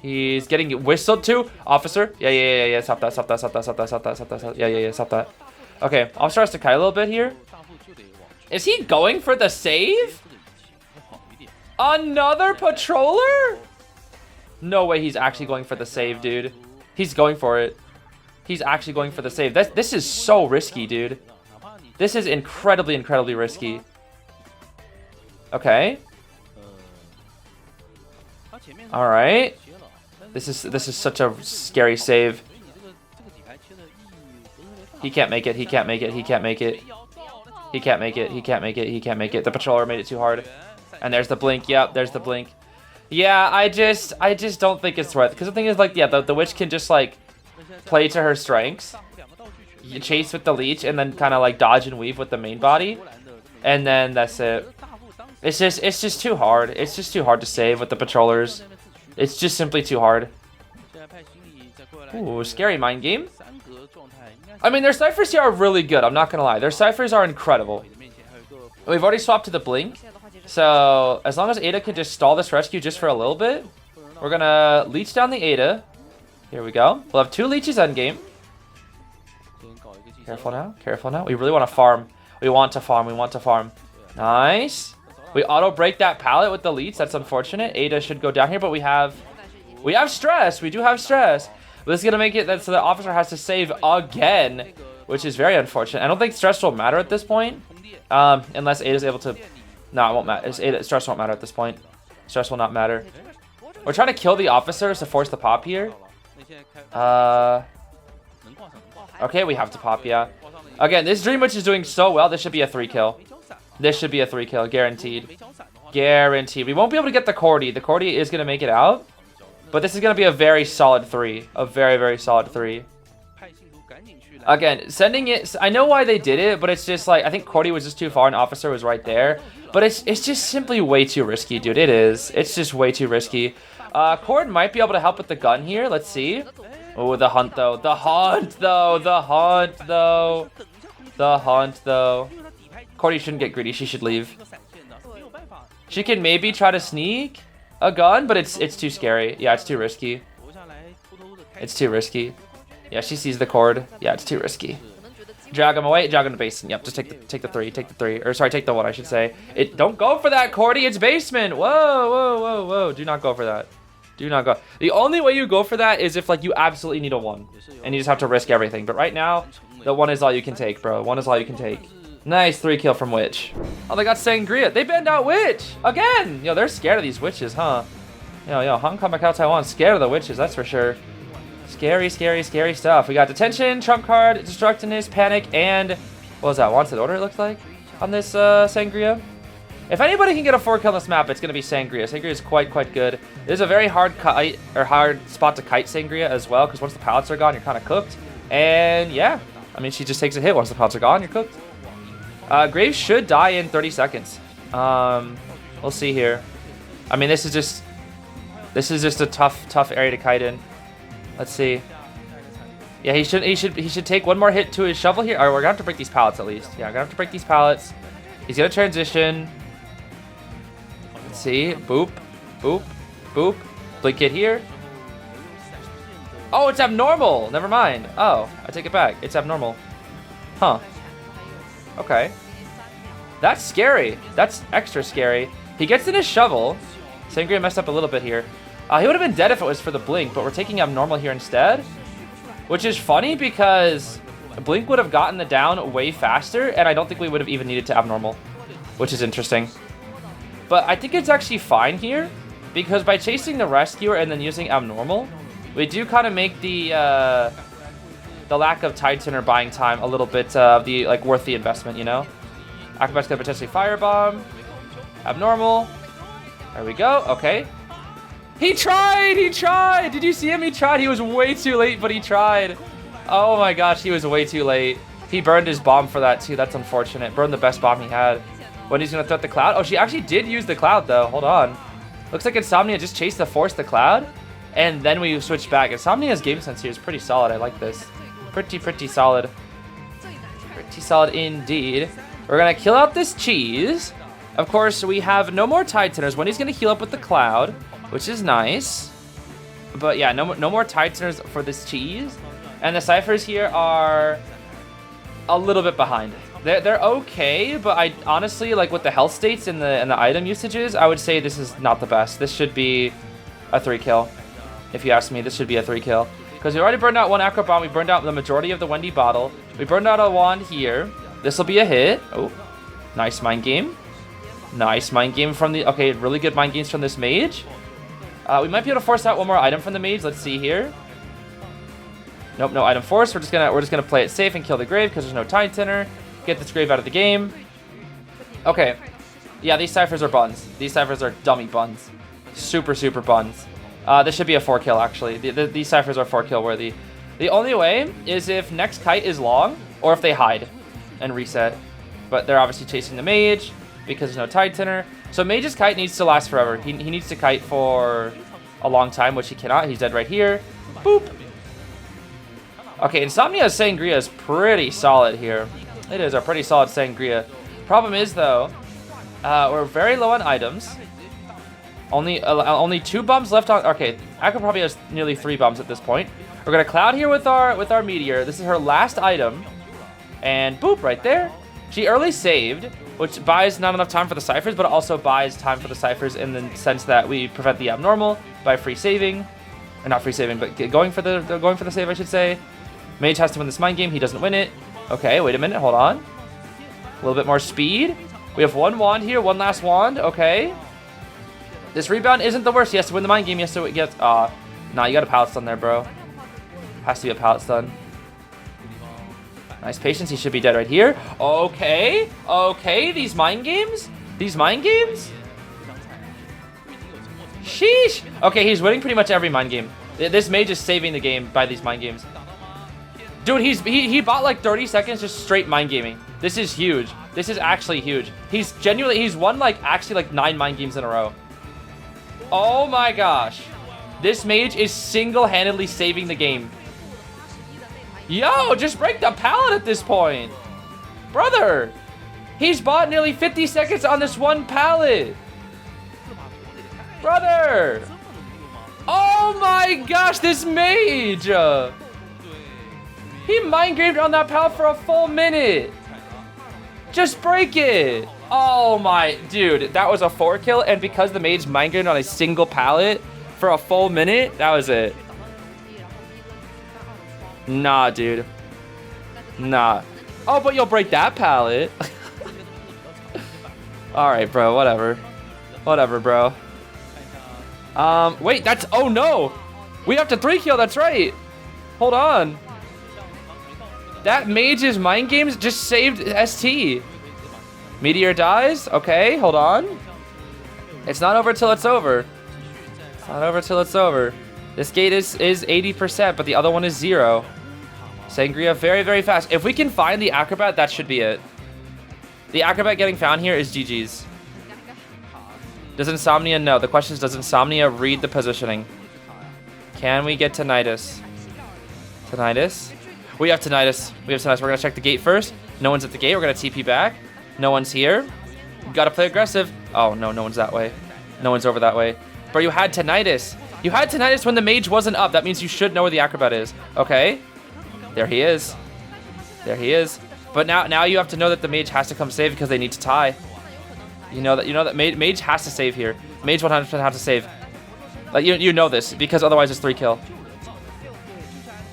He's getting whistled to. Officer. Yeah. Stop that. Yeah. Stop that. Okay. Officer has to kite a little bit here. Is he going for the save? Another Patroller? No way he's actually going for the save, dude. He's going for it. He's actually going for the save. This is so risky, dude. This is incredibly, incredibly risky. Okay. All right. This is such a scary save. He can't make it. He can't make it. He can't make it. He can't make it. He can't make it. He can't make it. The Patroller made it too hard. And there's the blink. Yep, there's the blink. Yeah, I just don't think it's worth it. Because the thing is, like, yeah, the witch can just, like, play to her strengths. You chase with the leech and then kind of, like, dodge and weave with the main body. And then that's it. It's just too hard. It's just too hard to save with the Patrollers. It's just simply too hard. Ooh, scary mind game. I mean, their ciphers here are really good. I'm not going to lie. Their ciphers are incredible. We've already swapped to the blink. So, as long as Ada can just stall this rescue just for a little bit, we're going to leech down the Ada. Here we go. We'll have 2 leeches endgame. Careful now. Careful now. We really want to farm. We want to farm. We want to farm. Nice. We auto-break that pallet with the leech. That's unfortunate. Ada should go down here, but we have We have stress. We do have stress. But this is going to make it that so the officer has to save again, which is very unfortunate. I don't think stress will matter at this point, unless Ada is able to... No, it won't matter. Stress won't matter at this point. Stress will not matter. We're trying to kill the officers to force the pop here. Okay, we have to pop, yeah. Again, this Dream Witch is doing so well. This should be a 3-kill. This should be a 3-kill, guaranteed. Guaranteed. We won't be able to get the Cordy. The Cordy is going to make it out. But this is going to be a very solid 3. A very, very solid 3. Again, sending it... I know why they did it, but it's just like... I think Cordy was just too far and Officer was right there. But it's just simply way too risky, dude. It is. It's just way too risky. Cord might be able to help with the gun here. Let's see. Oh, the hunt, though. The hunt, though. The hunt, though. The hunt, though. Cordy shouldn't get greedy. She should leave. She can maybe try to sneak a gun, but it's too scary. Yeah, it's too risky. It's too risky. Yeah, she sees the cord. Yeah, it's too risky. Drag him away. Drag him to basin. Yep, just take the 3. Take the 3. Or sorry, take the 1, I should say. Don't go for that, Cordy. It's basement. Whoa, whoa, whoa, whoa. Do not go for that. Do not go. The only way you go for that is if like you absolutely need a 1. And you just have to risk everything. But right now, the 1 is all you can take, bro. 1 is all you can take. Nice 3-kill from Witch. Oh, they got Sangria. They banned out Witch. Again. Yo, they're scared of these witches, huh? Yo, Hong Kong, Macau, Taiwan. Scared of the witches, that's for sure. Scary, scary, scary stuff. We got Detention, Trump Card, Destructiveness, Panic, and... What was that? Wanted Order, it looks like? On this Sangria. If anybody can get a 4-kill on this map, it's going to be Sangria. Sangria is quite good. It is a very hard kite, or hard spot to kite Sangria as well, because once the pallets are gone, you're kind of cooked. And yeah, I mean, she just takes a hit. Once the pallets are gone, you're cooked. Graves should die in 30 seconds. We'll see here. I mean, this is just a tough area to kite in. Let's see. Yeah, he should take 1 more hit to his shovel here. Or we're gonna have to break these pallets at least. Yeah, we're gonna have to break these pallets. He's gonna transition. Let's see. Boop, boop, boop. Blink hit here. Oh, it's abnormal. Never mind. Oh, I take it back. It's abnormal. Huh. Okay. That's scary. That's extra scary. He gets in his shovel. Sangria messed up a little bit here. He would have been dead if it was for the blink, but we're taking abnormal here instead. Which is funny because blink would have gotten the down way faster, and I don't think we would have even needed to abnormal. Which is interesting. But I think it's actually fine here, because by chasing the rescuer and then using abnormal, we do kind of make the lack of Titan or buying time a little bit worth the investment, you know? Acrobat's gonna potentially firebomb. Abnormal. There we go. Okay. He tried! He tried! Did you see him? He tried. He was way too late, but he tried. Oh my gosh, he was way too late. He burned his bomb for that too. That's unfortunate. Burned the best bomb he had. When he's gonna threat the cloud. Oh, she actually did use the cloud though. Hold on. Looks like Insomnia just chased the force the cloud. And then we switched back. Insomnia's game sense here is pretty solid. I like this. Pretty solid. Pretty solid indeed. We're gonna kill out this cheese. Of course, we have no more Titaners. Wendy's gonna heal up with the cloud, which is nice. But yeah, no more Titaners for this cheese. And the ciphers here are a little bit behind. They're okay, but I honestly, like with the health states and the item usages, I would say this is not the best. This should be a 3-kill. If you ask me, this should be a 3-kill. Because we already burned out 1 Acro Bomb. We burned out the majority of the Wendy bottle. We burned out a wand here. This will be a hit. Oh, nice mind game. Nice mind game from the... Okay, really good mind games from this mage. We might be able to force out 1 more item from the mage. Let's see here. Nope, no item force. We're just gonna play it safe and kill the grave because there's no Titaner. Get this grave out of the game. Okay. Yeah, these ciphers are buns. These ciphers are dummy buns. Super buns. This should be a 4-kill actually. These ciphers are 4-kill worthy. The only way is if next kite is long or if they hide and reset. But they're obviously chasing the mage because there's no Titaner. So mage's kite needs to last forever. He needs to kite for a long time, which he cannot. He's dead right here. Boop. Okay, Insomnia's Sangria is pretty solid here. It is a pretty solid Sangria. Problem is though, we're very low on items. Only 2 bombs left on. Okay, Akko probably has nearly 3 bombs at this point. We're gonna cloud here with our meteor. This is her last item, and boop right there. She early saved, which buys not enough time for the ciphers, but also buys time for the ciphers in the sense that we prevent the abnormal by free saving. Or not free saving, but going for the save, I should say. Mage has to win this mind game. He doesn't win it. Okay, wait a minute. Hold on. A little bit more speed. We have one wand here. One last wand. Okay. This rebound isn't the worst. He has to win the mind game. He has to get... Nah, you got a pallet stun there, bro. Has to be a pallet stun. Nice patience. He should be dead right here. Okay. Okay. These mind games? These mind games? Sheesh. Okay, he's winning pretty much every mind game. This mage is saving the game by these mind games. Dude, he bought like 30 seconds just straight mind gaming. This is huge. This is actually huge. He's won like actually like 9 mind games in a row. Oh my gosh. This mage is single-handedly saving the game. Yo, just break the pallet at this point. Brother, he's bought nearly 50 seconds on this one pallet. Brother. Oh my gosh, this mage. He mind gamed on that pallet for a full minute. Just break it. Oh my, dude, that was a 4 kill. And because the mage mind gamed on a single pallet for a full minute, that was it. Nah, dude. Nah. Oh, but you'll break that pallet. All right, bro, whatever. Whatever, bro. Wait, that's, oh no. We have to 3 kill, that's right. Hold on. That mage's mind games just saved ST. Meteor dies. Okay, hold on. It's not over till it's over. It's not over till it's over. This gate is 80%, but the other one is 0. Sangria very, very fast. If we can find the acrobat, that should be it. The acrobat getting found here is GG's. Does Insomnia know? The question is, does Insomnia read the positioning? Can we get Tinnitus? Tinnitus? We have Tinnitus. We have Tinnitus. We're going to check the gate first. No one's at the gate. We're going to TP back. No one's here. You got to play aggressive. Oh, no. No one's that way. No one's over that way. Bro, you had Tinnitus. You had Tinnitus when the mage wasn't up. That means you should know where the acrobat is. Okay. There he is. There he is. But now you have to know that the mage has to come save because they need to tie. You know that mage has to save here. Mage 100% has to save. Like you know this because otherwise it's 3 kill.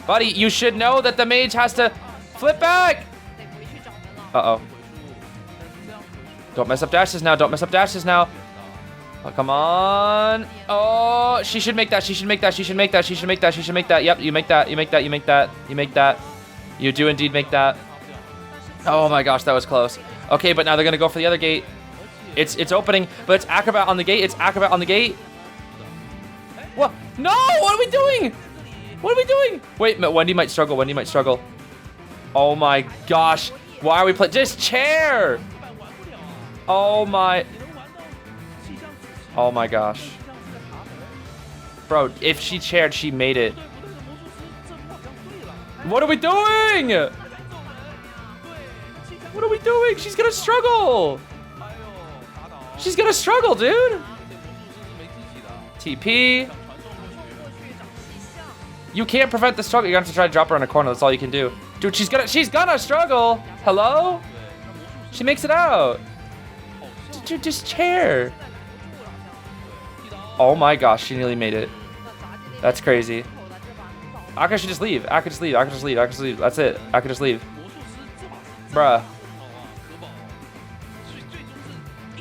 Buddy, you should know that the mage has to flip back. Uh-oh. Don't mess up dashes now. Don't mess up dashes now. Oh, come on. Oh, she should make that. She should make that. She should make that. She should make that. She should make that. Yep, you make that. You make that. You make that. You make that. You do indeed make that. Oh my gosh, that was close. Okay, but now they're going to go for the other gate. It's opening, but it's acrobat on the gate. It's acrobat on the gate. What? No, what are we doing? What are we doing? Wait, Wendy might struggle. Wendy might struggle. Oh my gosh. Why are we playing? Just chair. Oh my. Oh my gosh. Bro, if she chaired, she made it. What are we doing? What are we doing? She's gonna struggle. She's gonna struggle, dude. TP. You can't prevent the struggle. You're gonna have to try to drop her in a corner. That's all you can do. Dude, she's gonna struggle. Hello? She makes it out. Dude, just chair. Oh my gosh, she nearly made it. That's crazy. I could just leave. I could just leave. I could just leave. I could just leave. That's it. I could just leave. Bruh.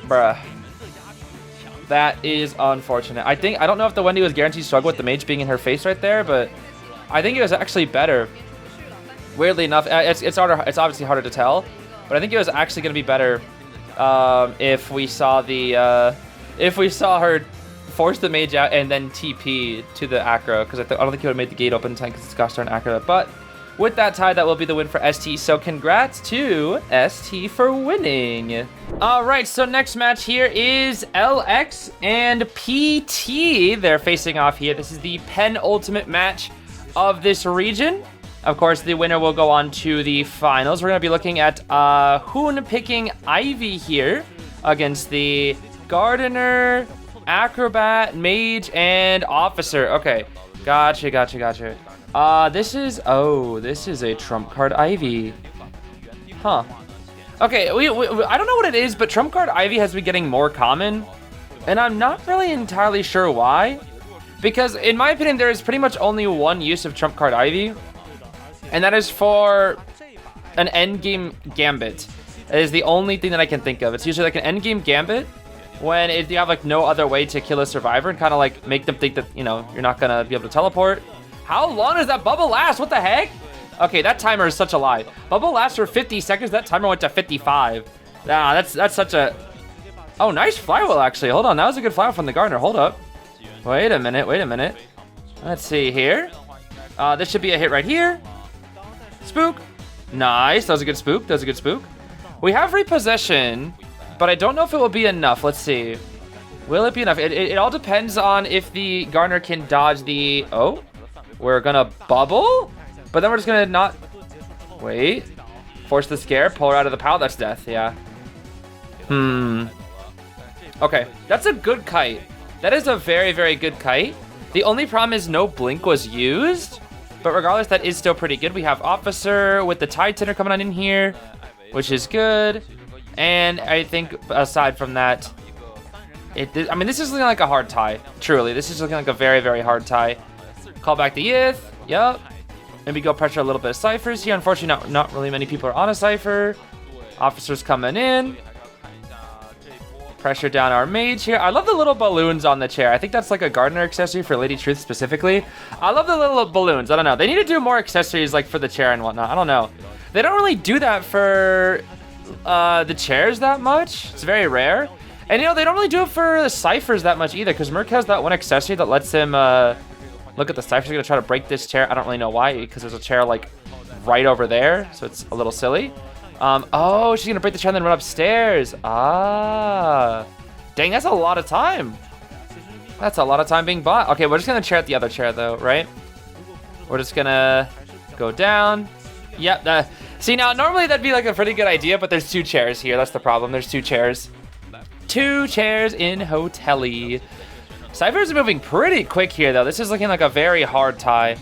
Bruh. That is unfortunate. I don't know if the Wendy was guaranteed struggle with the mage being in her face right there, but I think it was actually better. Weirdly enough, it's harder. It's obviously harder to tell, but I think it was actually going to be better if we saw her force the mage out and then TP to the acro, because I don't think he would have made the gate open in time because it's gosh darn acro. But with that tie, that will be the win for ST. So congrats to ST for winning. All right, so next match here is LX and PT. They're facing off here. This is the penultimate match of this region. Of course, the winner will go on to the finals. We're going to be looking at Hoon picking Ivy here against the Gardener, Acrobat, Mage, and Officer. Okay, gotcha. This is a trump card Ivy. Huh. Okay, I don't know what it is, but trump card Ivy has been getting more common, and I'm not really entirely sure why. Because in my opinion, there is pretty much only one use of trump card Ivy, and that is for an endgame gambit. It is the only thing that I can think of. It's usually like an endgame gambit when you have like no other way to kill a survivor and kind of like make them think that, you know, you're not gonna be able to teleport. How long does that bubble last? What the heck? Okay, that timer is such a lie. Bubble lasts for 50 seconds. That timer went to 55. Nah, that's such a... Oh, nice flywheel, actually. Hold on, that was a good flywheel from the gardener. Hold up. Wait a minute, wait a minute. Let's see here. This should be a hit right here. Spook. Nice, that was a good spook. That was a good spook. We have repossession, but I don't know if it will be enough. Let's see. Will it be enough? It all depends on if the gardener can dodge the... Oh, we're gonna bubble? But then we're just gonna not... Wait. Force the scare, pull her out of the pile. That's death, yeah. Okay, that's a good kite. That is a very, very good kite. The only problem is no blink was used. But regardless, that is still pretty good. We have Officer with the Tide Tender coming on in here, which is good. And I think aside from that, I mean, this is looking like a hard tie. Truly, this is looking like a very, very hard tie. Call back the Yith. Yup. Maybe go pressure a little bit of ciphers here. Unfortunately, not really many people are on a cipher. Officers coming in. Pressure down our mage here. I love the little balloons on the chair. I think that's like a gardener accessory for Lady Truth specifically. I love the little balloons. I don't know. They need to do more accessories like for the chair and whatnot. I don't know. They don't really do that for the chairs that much. It's very rare. And, you know, they don't really do it for the ciphers that much either, because Merc has that one accessory that lets him look at the ciphers. He's going to try to break this chair. I don't really know why, because there's a chair, like, right over there, so it's a little silly. Oh, she's going to break the chair and then run upstairs. Ah. Dang, that's a lot of time. That's a lot of time being bought. Okay, we're just going to chair at the other chair, though, right? We're just going to go down. Yep. See, now, normally that'd be, like, a pretty good idea, but there's two chairs here. That's the problem. There's two chairs. Two chairs in Hotelly. Cyphers are moving pretty quick here, though. This is looking like a very hard tie.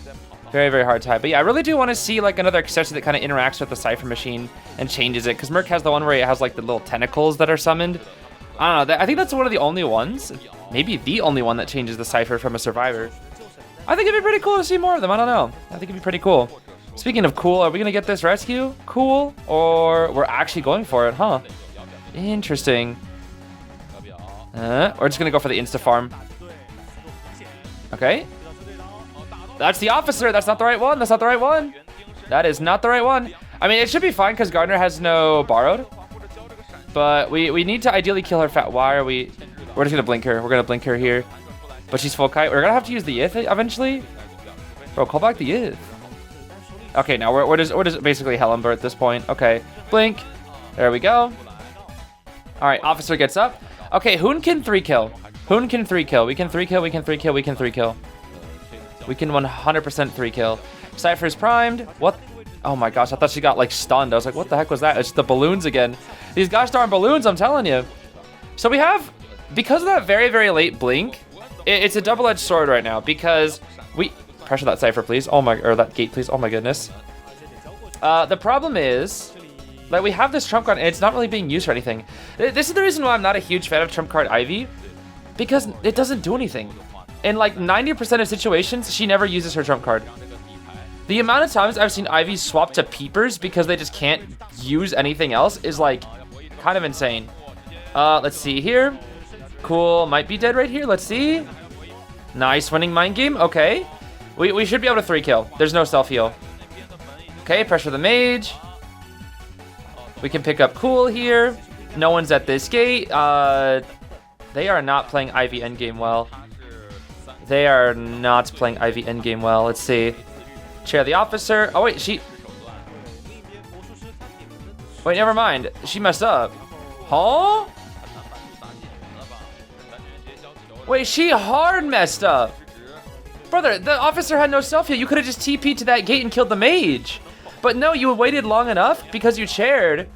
Very, very hard tie. But yeah, I really do want to see like another accessory that kind of interacts with the Cypher machine and changes it. Because Merc has the one where it has like the little tentacles that are summoned. I don't know. I think that's one of the only ones. Maybe the only one that changes the Cypher from a survivor. I think it'd be pretty cool to see more of them. I don't know. I think it'd be pretty cool. Speaking of cool, are we going to get this rescue? Cool. Or we're actually going for it, huh? Interesting. We're just going to go for the insta-farm. Okay. That's the officer. That's not the right one. That's not the right one. That is not the right one. I mean, it should be fine because Gardner has no borrowed. But we need to ideally kill her fat. Why are we... We're just going to blink her. We're going to blink her here. But she's full kite. We're going to have to use the Yith eventually. Bro, call back the Yith. Okay, now we're just basically Hellenber at this point. Okay. Blink. There we go. All right, officer gets up. Okay, Hoon can 3-kill. Hoon can 3-kill. We can 3-kill. We can 3-kill. We can 3-kill. We can 100% 3-kill. Cypher's primed. What? Oh my gosh, I thought she got like stunned. I was like, what the heck was that? It's the balloons again. These gosh darn balloons, I'm telling you. So we have, because of that very, very late blink, it's a double-edged sword right now because we... Pressure that Cypher, please. Oh my... Or that gate, please. Oh my goodness. The problem is... Like, we have this trump card, and it's not really being used for anything. This is the reason why I'm not a huge fan of trump card Ivy, because it doesn't do anything. In, like, 90% of situations, she never uses her trump card. The amount of times I've seen Ivy swap to peepers because they just can't use anything else is, like, kind of insane. Let's see here. Cool. Might be dead right here. Let's see. Nice winning mind game. Okay. We should be able to 3-kill. There's no self-heal. Okay, pressure the mage. We can pick up Cool here. No one's at this gate. They are not playing Ivy endgame well. They are not playing Ivy endgame well. Let's see. Chair the officer. Oh, wait, she... Wait, never mind. She messed up. Huh? Wait, she hard messed up. Brother, the officer had no self-heal. You could have just TP'd to that gate and killed the mage. But no, you waited long enough because you chaired.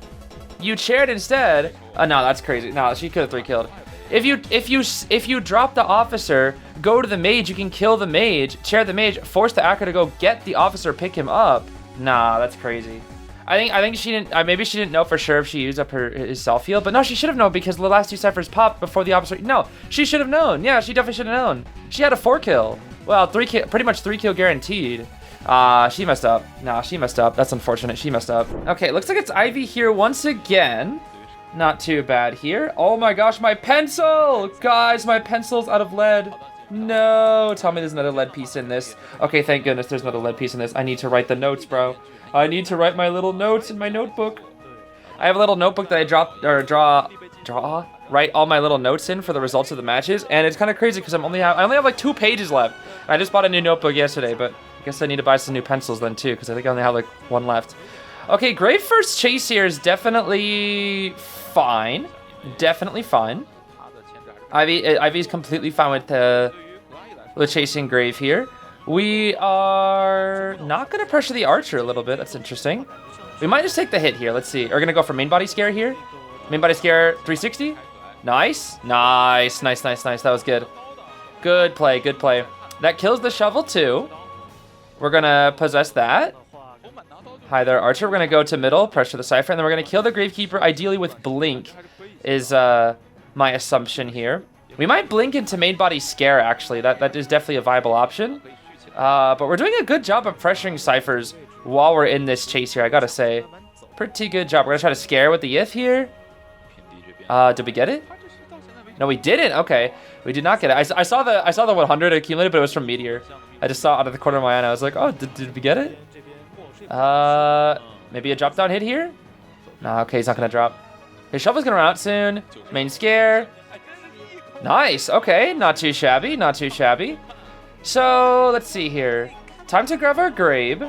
You chaired instead. No, that's crazy. No, she could have 3-killed. If you drop the officer, go to the mage, you can kill the mage, chair the mage, force the actor to go get the officer, pick him up. Nah, that's crazy. I think she didn't. Maybe she didn't know for sure if she used up his self heal, but no, she should have known because the last 2 ciphers popped before the opposite. No, she should have known. Yeah, she definitely should have known. She had a 4 kill. Well, 3 kill, pretty much 3 kill guaranteed. She messed up. Nah, she messed up. That's unfortunate. She messed up. Okay, looks like it's Ivy here once again. Not too bad here. Oh my gosh, my pencil! Guys, my pencil's out of lead. No, tell me there's another lead piece in this. Okay, thank goodness there's another lead piece in this. I need to write the notes, bro. I need to write my little notes in my notebook. I have a little notebook that I write all my little notes in for the results of the matches, and it's kind of crazy because I only have like 2 pages left. I just bought a new notebook yesterday, but I guess I need to buy some new pencils then too, because I think I only have like 1 left. Okay, Grave first chase here is definitely fine. Definitely fine. Ivy's completely fine with chasing Grave here. We are not going to pressure the Archer a little bit. That's interesting. We might just take the hit here. Let's see. We're going to go for main body scare here. Main body scare 360. Nice. Nice. Nice, nice, nice. That was good. Good play. Good play. That kills the shovel too. We're going to possess that. Hi there, Archer. We're going to go to middle, pressure the Cypher, and then we're going to kill the Gravekeeper, ideally with Blink, is my assumption here. We might Blink into main body scare, actually. That is definitely a viable option. But we're doing a good job of pressuring Cyphers while we're in this chase here, I gotta say. Pretty good job. We're gonna try to scare with the If here. Did we get it? No, we didn't. Okay, we did not get it. I saw the 100 accumulated, but it was from Meteor. I just saw it out of the corner of my eye, and I was like, oh, did we get it? Maybe a drop down hit here? No, okay, he's not gonna drop. His shovel's gonna run out soon. Main scare. Nice. Okay, not too shabby. Not too shabby. So let's see here. Time to grab our grave.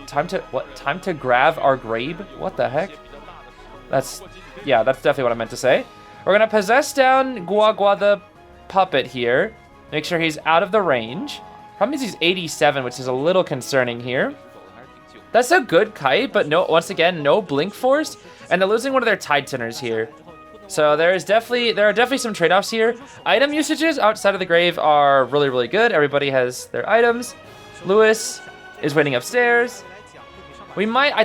Time to grab our grave? What the heck? That's definitely what I meant to say. We're gonna possess down Gua the puppet here. Make sure he's out of the range. Problem is he's 87, which is a little concerning here. That's a good kite, but no, once again, no blink force, and they're losing one of their tide tenors here. So there are definitely some trade-offs here. Item usages outside of the grave are really, really good. Everybody has their items. Lewis is waiting upstairs. I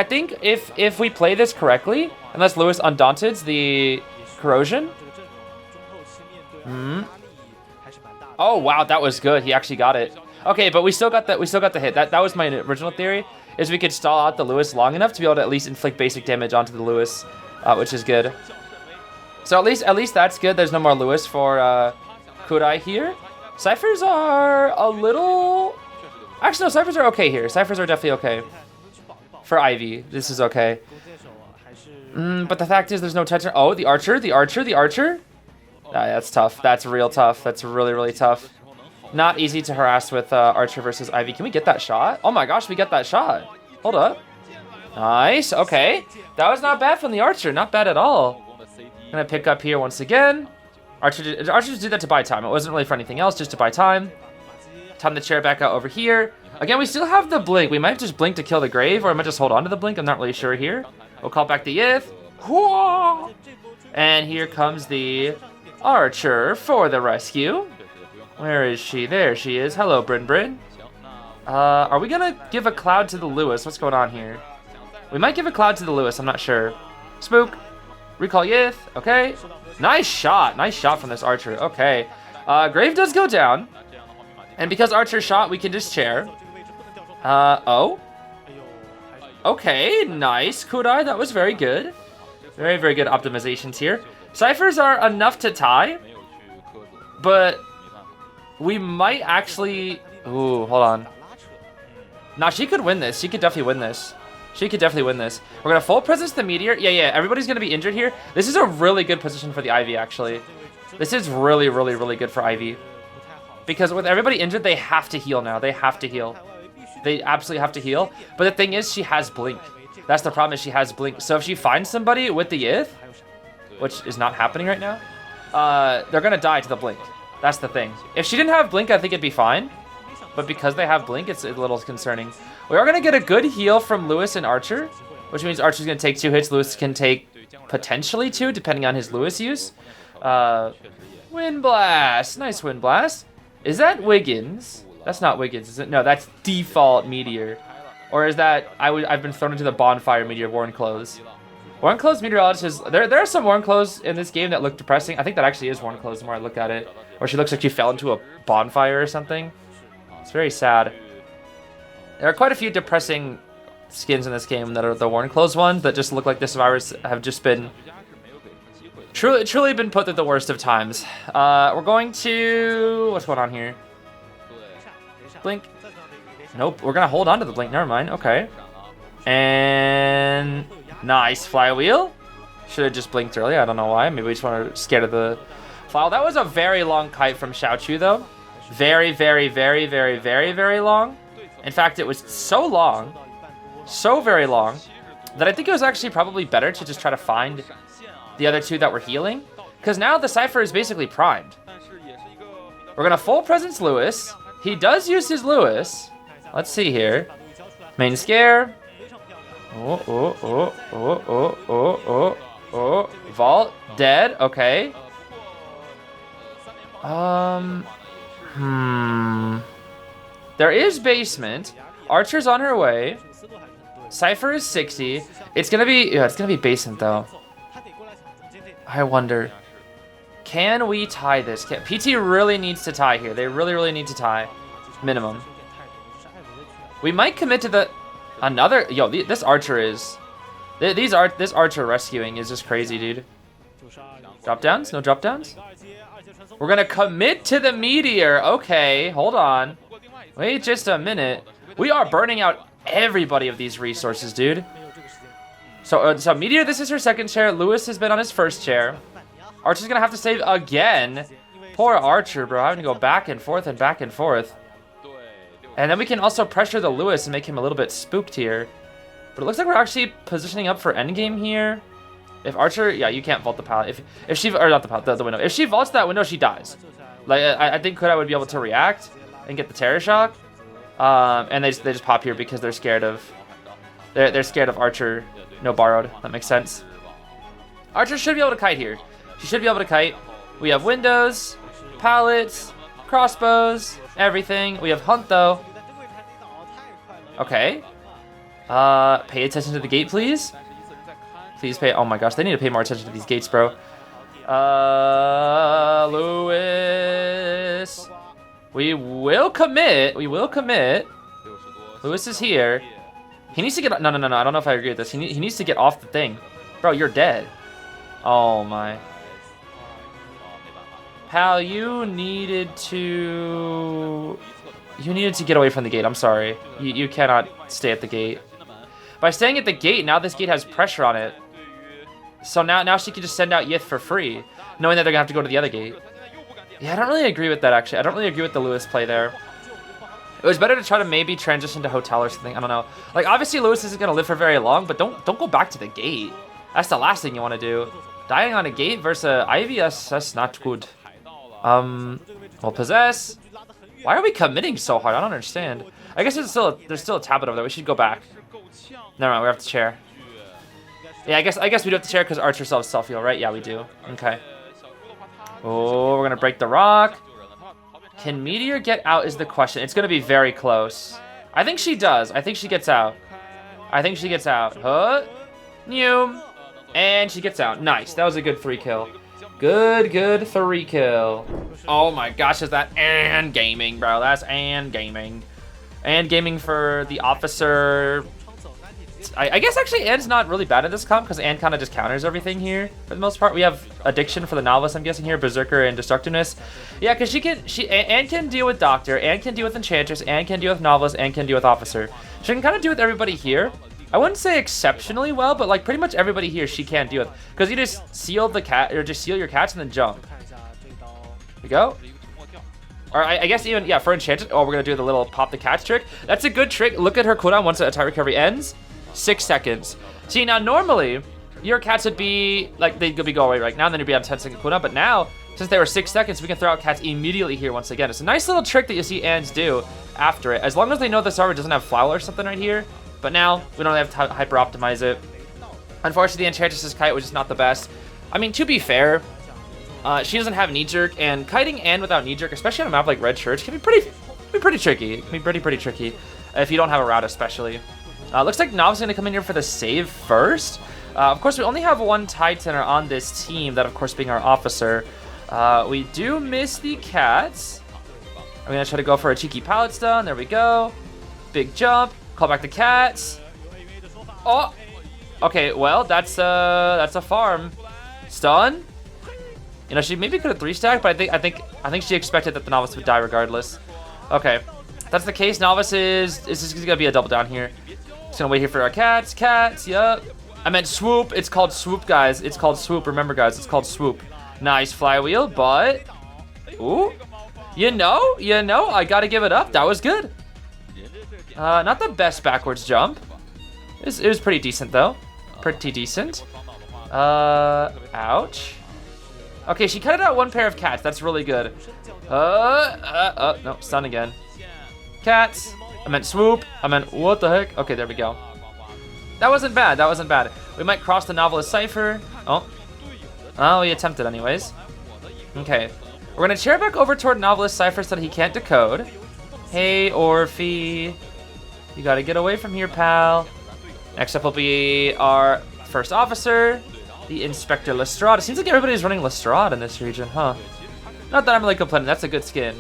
think if we play this correctly, unless Lewis undaunteds the corrosion. Oh wow, that was good. He actually got it. Okay, but we still got the hit. That was my original theory, is we could stall out the Lewis long enough to be able to at least inflict basic damage onto the Lewis, which is good. So at least that's good. There's no more Lewis for Kudai here. Ciphers are a little... Actually, no, Ciphers are okay here. Ciphers are definitely okay. For Ivy, this is okay. But the fact is there's no touch... Oh, the Archer. That's tough. That's real tough. That's really, really tough. Not easy to harass with Archer versus Ivy. Can we get that shot? Oh my gosh, we get that shot. Hold up. Nice. Okay. That was not bad from the Archer. Not bad at all. Gonna pick up here once again. Archer just did that to buy time. It wasn't really for anything else, just to buy time. Time the chair back out over here. Again, we still have the blink. We might just blink to kill the grave, or I might just hold on to the blink. I'm not really sure here. We'll call back the if. And here comes the Archer for the rescue. Where is she? There she is. Hello, Bryn. Are we gonna give a cloud to the Lewis? What's going on here? We might give a cloud to the Lewis. I'm not sure. Spook. Recall Yith. Okay. Nice shot. Nice shot from this Archer. Okay. Grave does go down. And because Archer shot, we can just chair. Oh. Okay. Nice, Kudai. That was very good. Very, very good optimizations here. Ciphers are enough to tie. But we might actually... Ooh, hold on. Nah, she could win this. She could definitely win this. We're going to full presence the Meteor. Yeah, everybody's going to be injured here. This is a really good position for the Ivy, actually. This is really, really, really good for Ivy. Because with everybody injured, they have to heal now. They absolutely have to heal. But the thing is, she has Blink. That's the problem, is she has Blink. So if she finds somebody with the Ith, which is not happening right now, they're going to die to the Blink. That's the thing. If she didn't have Blink, I think it'd be fine. But because they have Blink, it's a little concerning. We are going to get a good heal from Lewis and Archer, which means Archer's going to take 2 hits. Lewis can take potentially 2, depending on his Lewis use. Wind Blast. Nice Wind Blast. Is that Wiggins? That's not Wiggins, is it? No, that's default Meteor. Or is that I've been thrown into the bonfire meteor worn clothes? Worn clothes meteorologist is there are some worn clothes in this game that look depressing. I think that actually is worn clothes the more I look at it. Or she looks like she fell into a bonfire or something. It's very sad. There are quite a few depressing skins in this game that are the worn clothes ones that just look like the survivors have just been truly been put through the worst of times. We're going to what's going on here? Blink. Nope, we're gonna hold on to the blink. Never mind. Okay. And nice flywheel. Should have just blinked earlier. I don't know why. Maybe we just want to scared of the flywheel. That was a very long kite from Xiaochu though. Very, very, very, very, very, very long. In fact, it was so long, so very long, that I think it was actually probably better to just try to find the other two that were healing. Because now the Cypher is basically primed. We're gonna full presence Lewis. He does use his Lewis. Let's see here. Main scare. Oh. Vault. Dead. Okay. There is basement. Archer's on her way. Cypher is 60. It's gonna be basement though. I wonder. Can we tie this? PT really needs to tie here. They really need to tie. Minimum. We might commit to the another. Yo, this Archer is. This Archer rescuing is just crazy, dude. Drop downs? No drop downs? We're gonna commit to the meteor. Okay, hold on. Wait just a minute. We are burning out everybody of these resources, dude. So meteor, this is her second chair. Lewis has been on his first chair. Archer's gonna have to save again. Poor Archer, bro, having to go back and forth and back and forth. And then we can also pressure the Lewis and make him a little bit spooked here. But it looks like we're actually positioning up for endgame here. If Archer, yeah, you can't vault the pallet. If she, or not the pallet, the window. If she vaults that window, she dies. Like I think Cueist would be able to react and get the terror shock. And they just pop here because they're scared of, they're scared of Archer. No borrowed. That makes sense. Archer should be able to kite here. She should be able to kite. We have windows, pallets, crossbows, everything. We have hunt though. Okay. Pay attention to the gate, please. Please pay. Oh my gosh, they need to pay more attention to these gates, bro. Lewis. We will commit. We will commit. Lewis is here. He needs to get. No. I don't know if I agree with this. He needs to get off the thing. Bro, you're dead. Oh my. Pal, you needed to get away from the gate. I'm sorry. You cannot stay at the gate. By staying at the gate, now this gate has pressure on it. So now she can just send out Yith for free, knowing that they're gonna have to go to the other gate. Yeah, I don't really agree with that actually. I don't really agree with the Lewis play there. It was better to try to maybe transition to hotel or something. I don't know. Like obviously Lewis isn't gonna live for very long, but don't go back to the gate. That's the last thing you want to do. Dying on a gate versus Ivy, that's not good. Well, possess. Why are we committing so hard? I don't understand. I guess there's still a tablet over there. We should go back. Never mind, we have the chair. Yeah, I guess we do have the chair because Archer sells self-heal, right? Yeah, we do. Okay. Oh, we're gonna break the rock. Can Meteor get out is the question. It's gonna be very close. I think she does. I think she gets out. Huh? New. And she gets out. Nice. That was a good 3 kill. Good 3 kill. Oh my gosh, is that and gaming, bro? That's and gaming. And gaming for the officer. I guess actually Ann's not really bad at this comp because Ann kind of just counters everything here for the most part. We have addiction for the novice, I'm guessing here, berserker and destructiveness. Yeah, because Ann can deal with doctor, Ann can deal with enchantress, Ann can deal with novelist, Ann can deal with officer. She can kind of deal with everybody here. I wouldn't say exceptionally well, but like pretty much everybody here she can deal with because you just seal the cat or just seal your cats and then jump. Here we go. Or I guess even, yeah, for enchantress, oh, we're gonna do the little pop the cats trick. That's a good trick. Look at her cooldown once a attack recovery ends. 6 seconds. See, now normally your cats would be like they'd be go away right now, and then you'd be on 10-second cooldown. But now, since they were 6 seconds, we can throw out cats immediately here once again. It's a nice little trick that you see Anns do after it, as long as they know the server doesn't have flower or something right here. But now we don't have to hyper optimize it. Unfortunately, the Enchantress's kite was just not the best. I mean, to be fair, she doesn't have knee jerk, and kiting Ann without knee jerk, especially on a map like Red Church, can be pretty tricky. It can be pretty tricky if you don't have a route, especially. Looks like Novice is going to come in here for the save first. Of course, we only have one Titaner on this team, that of course being our officer. We do miss the cats. I'm going to try to go for a cheeky pallet stun. There we go. Big jump. Call back the cats. Oh! Okay, well, that's a farm. Stun? You know, she maybe could have 3-stacked, but I think she expected that the Novice would die regardless. Okay. If that's the case, Novice is just going to be a double down here. Just going to wait here for our cats. Cats, yup. I meant swoop. It's called swoop, guys. It's called swoop. Remember, guys, it's called swoop. Nice flywheel, but... Ooh. You know, I gotta give it up. That was good. Not the best backwards jump. It was pretty decent, though. Pretty decent. Ouch. Okay, she cut out one pair of cats. That's really good. No, stun again. Cats. I meant swoop. I meant what the heck? Okay, there we go. That wasn't bad. That wasn't bad. We might cross the Novelist Cypher. Oh, we attempted anyways. Okay. We're going to chair back over toward Novelist Cypher so that he can't decode. Hey, Orphe. You got to get away from here, pal. Next up will be our first officer, the Inspector Lestrade. It seems like everybody's running Lestrade in this region, huh? Not that I'm really complaining. That's a good skin.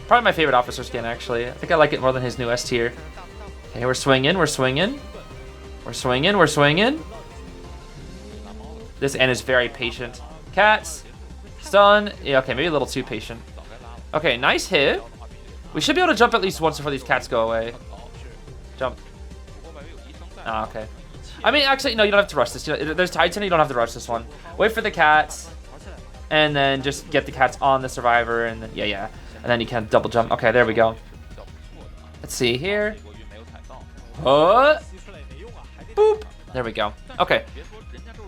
Probably my favorite officer skin, actually. I think I like it more than his new S tier. Okay, we're swinging. We're swinging. We're swinging. We're swinging. This N is very patient. Cats. Stun. Yeah, okay, maybe a little too patient. Okay, nice hit. We should be able to jump at least once before these cats go away. Jump. Ah, okay. I mean, actually, no, you don't have to rush this. You know, there's Titan, you don't have to rush this one. Wait for the cats. And then just get the cats on the survivor. And then, yeah. And then you can double jump. Okay, there we go. Let's see here. Boop. There we go. Okay.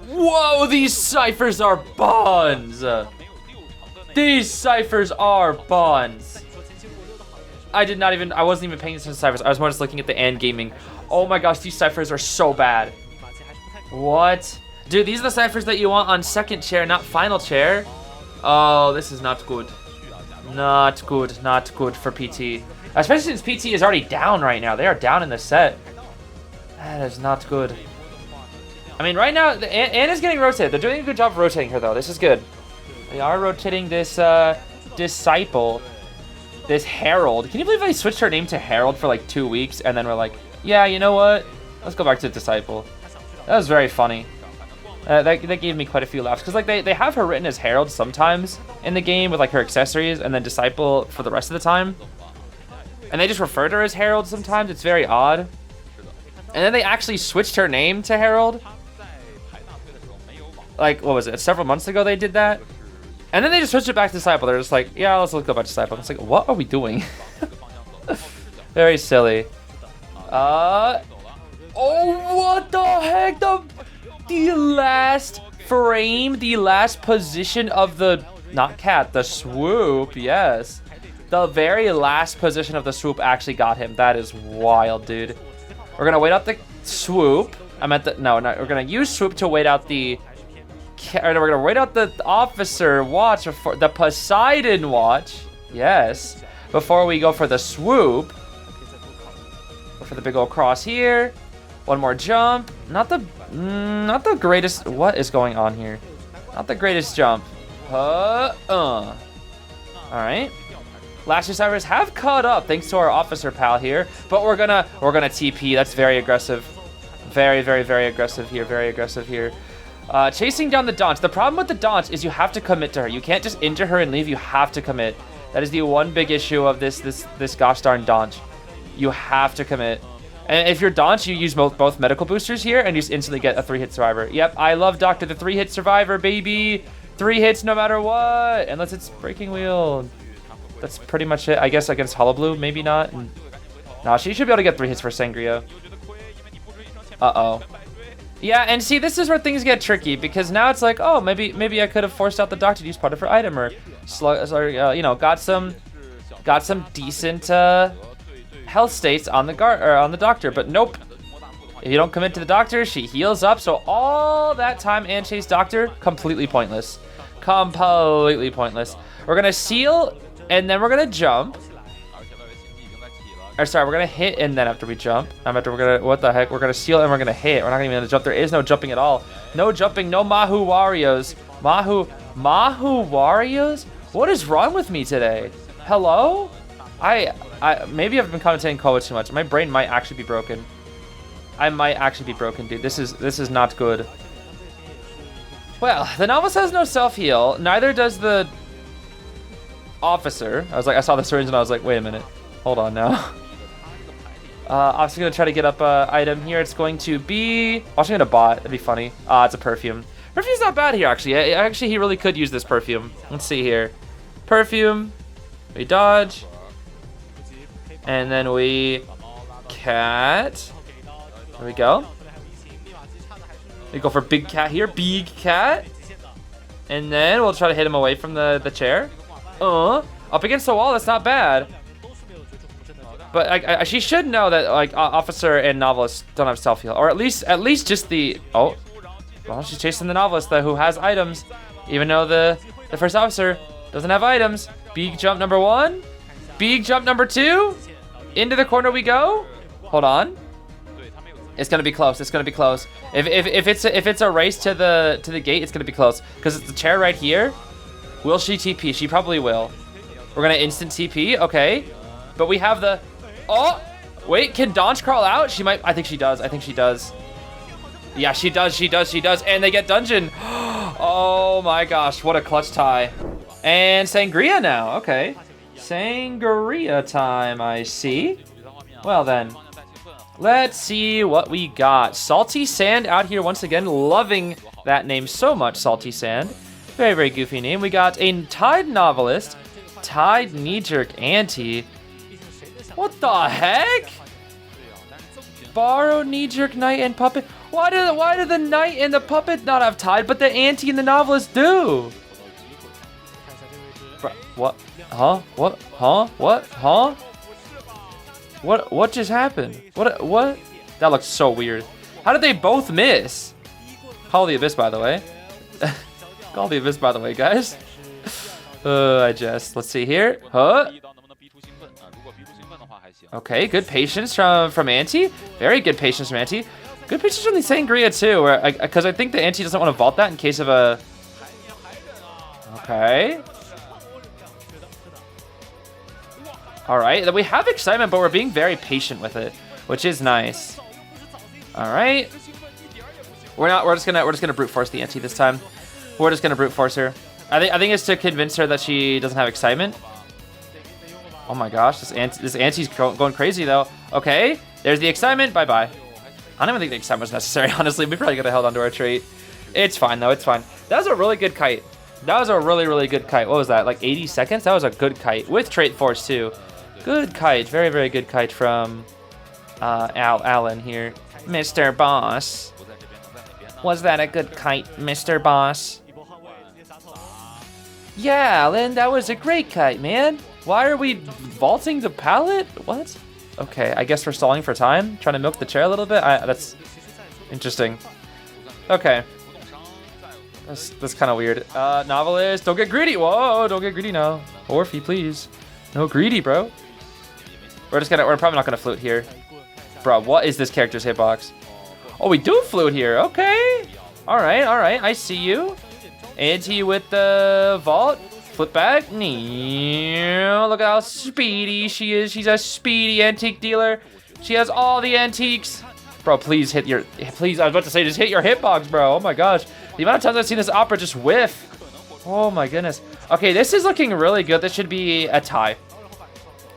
Whoa, these ciphers are buns. These ciphers are buns. I wasn't even paying attention to ciphers. I was more just looking at the Ann Gaming. Oh my gosh, these ciphers are so bad. What? Dude, these are the ciphers that you want on second chair, not final chair. Oh, this is not good. Not good, not good for PT. Especially since PT is already down right now. They are down in the set. That is not good. I mean, right now, Ann is getting rotated. They're doing a good job of rotating her, though. This is good. They are rotating this Disciple, this Herald. Can you believe they switched her name to Herald for like 2 weeks, and then we're like, yeah, you know what? Let's go back to Disciple. That was very funny. That gave me quite a few laughs, because like they have her written as Herald sometimes in the game with like her accessories, and then Disciple for the rest of the time. And they just refer to her as Herald sometimes. It's very odd. And then they actually switched her name to Herald. Like, what was it? Several months ago they did that. And then they just switched it back to Disciple. They're just like, yeah, let's go back to Disciple. It's like, what are we doing? Very silly. Oh, what the heck? The last frame, the last position of the, not cat, the swoop, yes. The very last position of the swoop actually got him. That is wild, dude. We're going to wait out the swoop. We're going to use swoop to wait out the, we're going to wait out the officer watch, before, the Poseidon watch, yes, before we go for the swoop. Go for the big old cross here. One more jump. Not the greatest, what is going on here? Not the greatest jump. All right. Last two survivors have caught up thanks to our officer pal here, but we're gonna TP. That's very aggressive. Very, very, very aggressive here. Very aggressive here. Chasing down the Daunch. The problem with the Daunch is you have to commit to her. You can't just injure her and leave. You have to commit. That is the one big issue of this gosh darn Daunch. You have to commit. And if you're Daunch, you use both medical boosters here and you just instantly get a 3-hit survivor. Yep, I love Doctor, the 3-hit survivor, baby. 3 hits no matter what, unless it's Breaking Wheel. That's pretty much it. I guess against Hullabaloo, maybe not. No, she should be able to get 3 hits for Sangria. Uh-oh. Yeah, and see, this is where things get tricky, because now it's like, oh, maybe I could have forced out the Doctor to use part of her item, or you know, got some decent health states on the Doctor, but nope. If you don't commit to the Doctor, she heals up, so all that time and chase Doctor, completely pointless. Completely pointless. We're gonna seal, and then we're gonna jump. Or sorry, we're gonna hit and then after we jump. What the heck? We're gonna steal and we're gonna hit. We're not even gonna jump. There is no jumping at all. No jumping, no Mahu Warriors. Mahu Warriors? What is wrong with me today? Hello? Maybe I've been commentating COA too much. My brain might actually be broken. I might actually be broken, dude. This is not good. Well, the novice has no self-heal. Neither does the officer. I saw the syringe and I was like, wait a minute. Hold on now. I'm just gonna try to get up an item here. It's going to be watching it a bot. That'd be funny. It's a perfume. Perfume's not bad here, actually. Actually, he really could use this perfume. Let's see here. Perfume. We dodge. And then we cat. There we go. We go for big cat here. Big cat. And then we'll try to hit him away from the chair. Up against the wall. That's not bad. But she should know that like officer and novelist don't have self heal, or at least just the well, she's chasing the novelist though, who has items, even though the first officer doesn't have items. Big jump number 1, big jump number 2, into the corner we go. Hold on, it's gonna be close. It's gonna be close. If it's a race to the gate, it's gonna be close because it's the chair right here. Will she TP? She probably will. We're gonna instant TP, okay, but we have the. Oh, wait, can Donch crawl out? She might, I think she does. Yeah, she does. And they get dungeon. Oh my gosh, what a clutch tie. And Sangria now, okay. Sangria time, I see. Well then, let's see what we got. Salty Sand out here once again, loving that name so much, Salty Sand. Very, very goofy name. We got a Tide Novelist, Tide Knee-Jerk Auntie. What the heck? Borrow, knee-jerk, knight, and puppet. Why do the knight and the puppet not have Tide, but the auntie and the novelist do? What? Huh? What? Huh? What? Huh? What just happened? What? That looks so weird. How did they both miss? Call the Abyss, by the way. Call the Abyss, by the way, guys. Let's see here. Huh? Okay, good patience from Auntie. Very good patience from Auntie. Good patience from the Sangria too, because I think the Auntie doesn't want to vault that in case of a. Okay. All right, then we have excitement, but we're being very patient with it, which is nice. All right. We're just gonna brute force the Auntie this time. We're just gonna brute force her. I think it's to convince her that she doesn't have excitement. Oh my gosh, this Auntie's going crazy though. Okay, there's the excitement. Bye-bye. I don't even think the excitement was necessary, honestly. We probably could have held onto our trait. It's fine though, it's fine. That was a really good kite. That was a really, really good kite. What was that, like 80 seconds? That was a good kite, with trait force too. Good kite, very, very good kite from Alan here. Mr. Boss. Was that a good kite, Mr. Boss? Yeah, Alan, that was a great kite, man. Why are we vaulting the pallet? What? Okay, I guess we're stalling for time. Trying to milk the chair a little bit. That's interesting. Okay. That's kind of weird. Novelist, don't get greedy. Whoa, don't get greedy now. Orphe, please. No greedy, bro. We're probably not gonna flute here. Bro, what is this character's hitbox? Oh, we do flute here. Okay. All right. I see you. Auntie with the vault. Flip back. Look at how speedy she is. She's a speedy antique dealer. She has all the antiques. Bro, please hit your... Please, I was about to say, just hit your hitbox, bro. Oh my gosh. The amount of times I've seen this opera just whiff. Oh my goodness. Okay, this is looking really good. This should be a tie.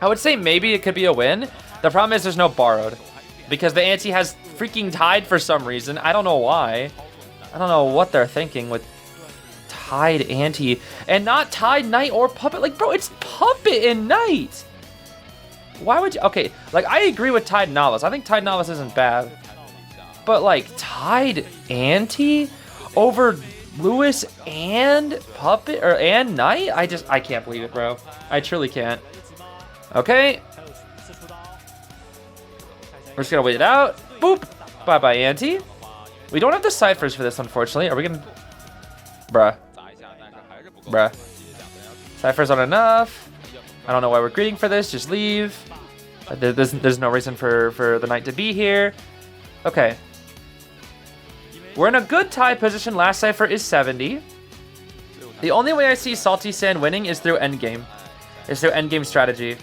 I would say maybe it could be a win. The problem is there's no borrowed. Because the auntie has freaking Tide for some reason. I don't know why. I don't know what they're thinking with Tide Auntie and not Tide Knight or Puppet. Like, bro, it's Puppet and Knight. Why would you? Okay, like, I agree with Tide Novice. I think Tide Novice isn't bad. But, like, Tide Auntie over Lewis and Puppet and Knight? I can't believe it, bro. I truly can't. Okay. We're just gonna wait it out. Boop. Bye-bye, Auntie. We don't have the ciphers for this, unfortunately. Are we gonna... Bruh. Ciphers aren't enough. I don't know why we're greeting for this. Just leave. There's no reason for the knight to be here. Okay. We're in a good tie position. Last cipher is 70. The only way I see Salty Sand winning is through endgame. Is through endgame strategy.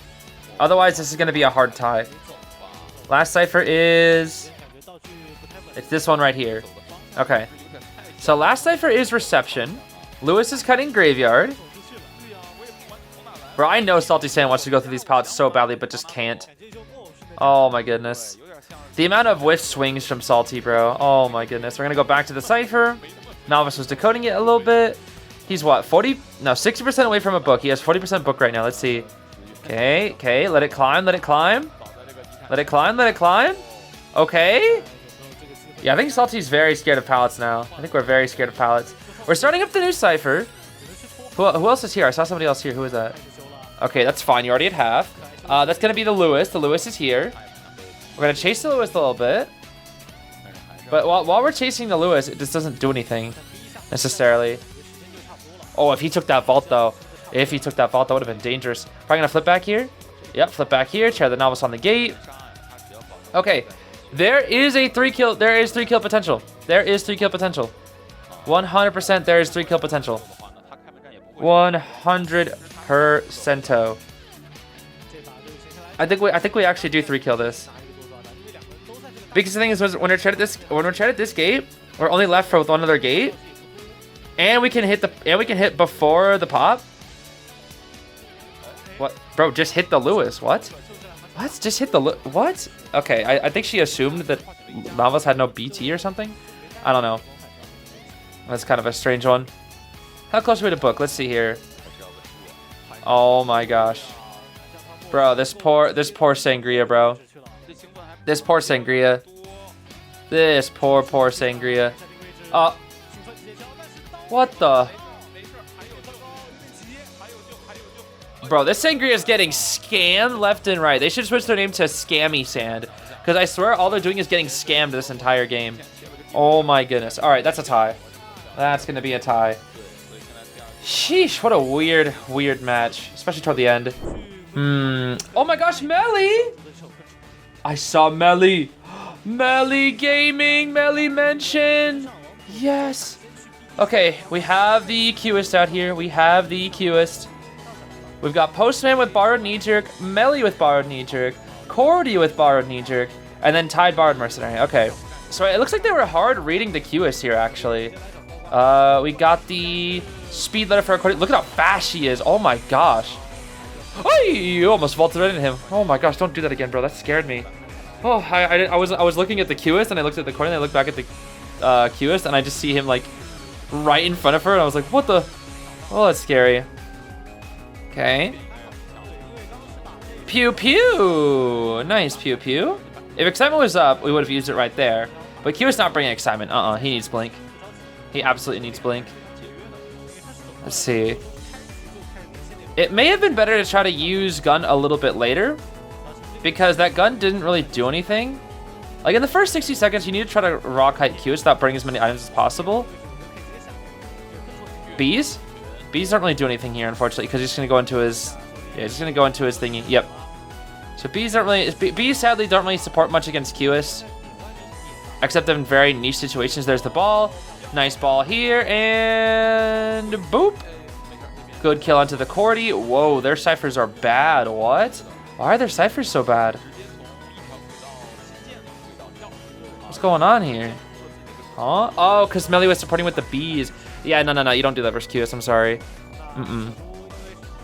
Otherwise, this is going to be a hard tie. Last cipher is... It's this one right here. Okay. So last cipher is reception. Lewis is cutting graveyard. Bro, I know Salty Sand wants to go through these palettes so badly, but just can't. Oh my goodness. The amount of whiff swings from Salty, bro. Oh my goodness. We're going to go back to the cipher. Novice was decoding it a little bit. He's what? 40? No, 60% away from a book. He has 40% book right now. Let's see. Okay, okay. Let it climb, let it climb. Let it climb, let it climb. Okay. Yeah, I think Salty's very scared of palettes now. I think we're very scared of palettes. We're starting up the new cipher. Who else is here? I saw somebody else here. Who is that? Okay, that's fine. You're already at half. That's going to be the Lewis. The Lewis is here. We're going to chase the Lewis a little bit. But while we're chasing the Lewis, it just doesn't do anything necessarily. Oh, if he took that vault, though. If he took that vault, that would have been dangerous. Probably going to flip back here. Yep, flip back here. Chair the Novice on the gate. Okay. There is a 3-kill. There is 3-kill potential. There is 3-kill potential. 100% there is 3-kill potential. 100%. I think we actually do 3-kill this. Because the thing is, when we're trying at this gate, we're only left with one other gate, and we can hit before the pop. What, bro? Just hit the Lewis. What? What? Just hit the what? Okay, I think she assumed that Novice had no BT or something. I don't know. That's kind of a strange one. How close are we to book? Let's see here. Oh my gosh, bro, this poor Sangria, bro. This poor Sangria. This poor Sangria. What the? Bro, this Sangria is getting scammed left and right. They should switch their name to Scammy Sand. Because I swear all they're doing is getting scammed this entire game. Oh my goodness. Alright, that's a tie. That's going to be a tie. Sheesh, what a weird match. Especially toward the end. Oh my gosh, Melly! I saw Melly. Melly Gaming, Melly Mention. Yes. Okay, we have the Cueist out here. We have the Cueist. We've got Postman with Borrowed Knee Jerk, Melly with Borrowed Knee Jerk, Cordy with Borrowed Knee Jerk, and then Tide Borrowed Mercenary. Okay, so it looks like they were hard reading the Cueist here, actually. We got the speed letter for Cordy. Look at how fast she is. Oh my gosh. Oh, you almost vaulted right into him. Oh my gosh, don't do that again, bro. That scared me. Oh, I was looking at the Cueist, and I looked at the Cordy, and I looked back at the Cueist, and I just see him like right in front of her, and I was like, what the? Oh, that's scary. Okay. Pew pew. Nice pew pew. If excitement was up, we would have used it right there. But Q is not bringing excitement. He needs blink. He absolutely needs blink. Let's see. It may have been better to try to use gun a little bit later, because that gun didn't really do anything. Like in the first 60 seconds, you need to try to raw kite Q without bringing as many items as possible. Bees? Bees don't really do anything here, unfortunately, because he's just gonna go into his, he's gonna go into his thingy. Yep. So bees don't really, bees sadly don't really support much against Cueist, except in very niche situations. There's the ball, nice ball here, and boop. Good kill onto the Cordy. Whoa, their ciphers are bad. What? Why are their ciphers so bad? What's going on here? Huh? Oh, because Melly was supporting with the bees. Yeah, no. You don't do that versus Cueist. I'm sorry.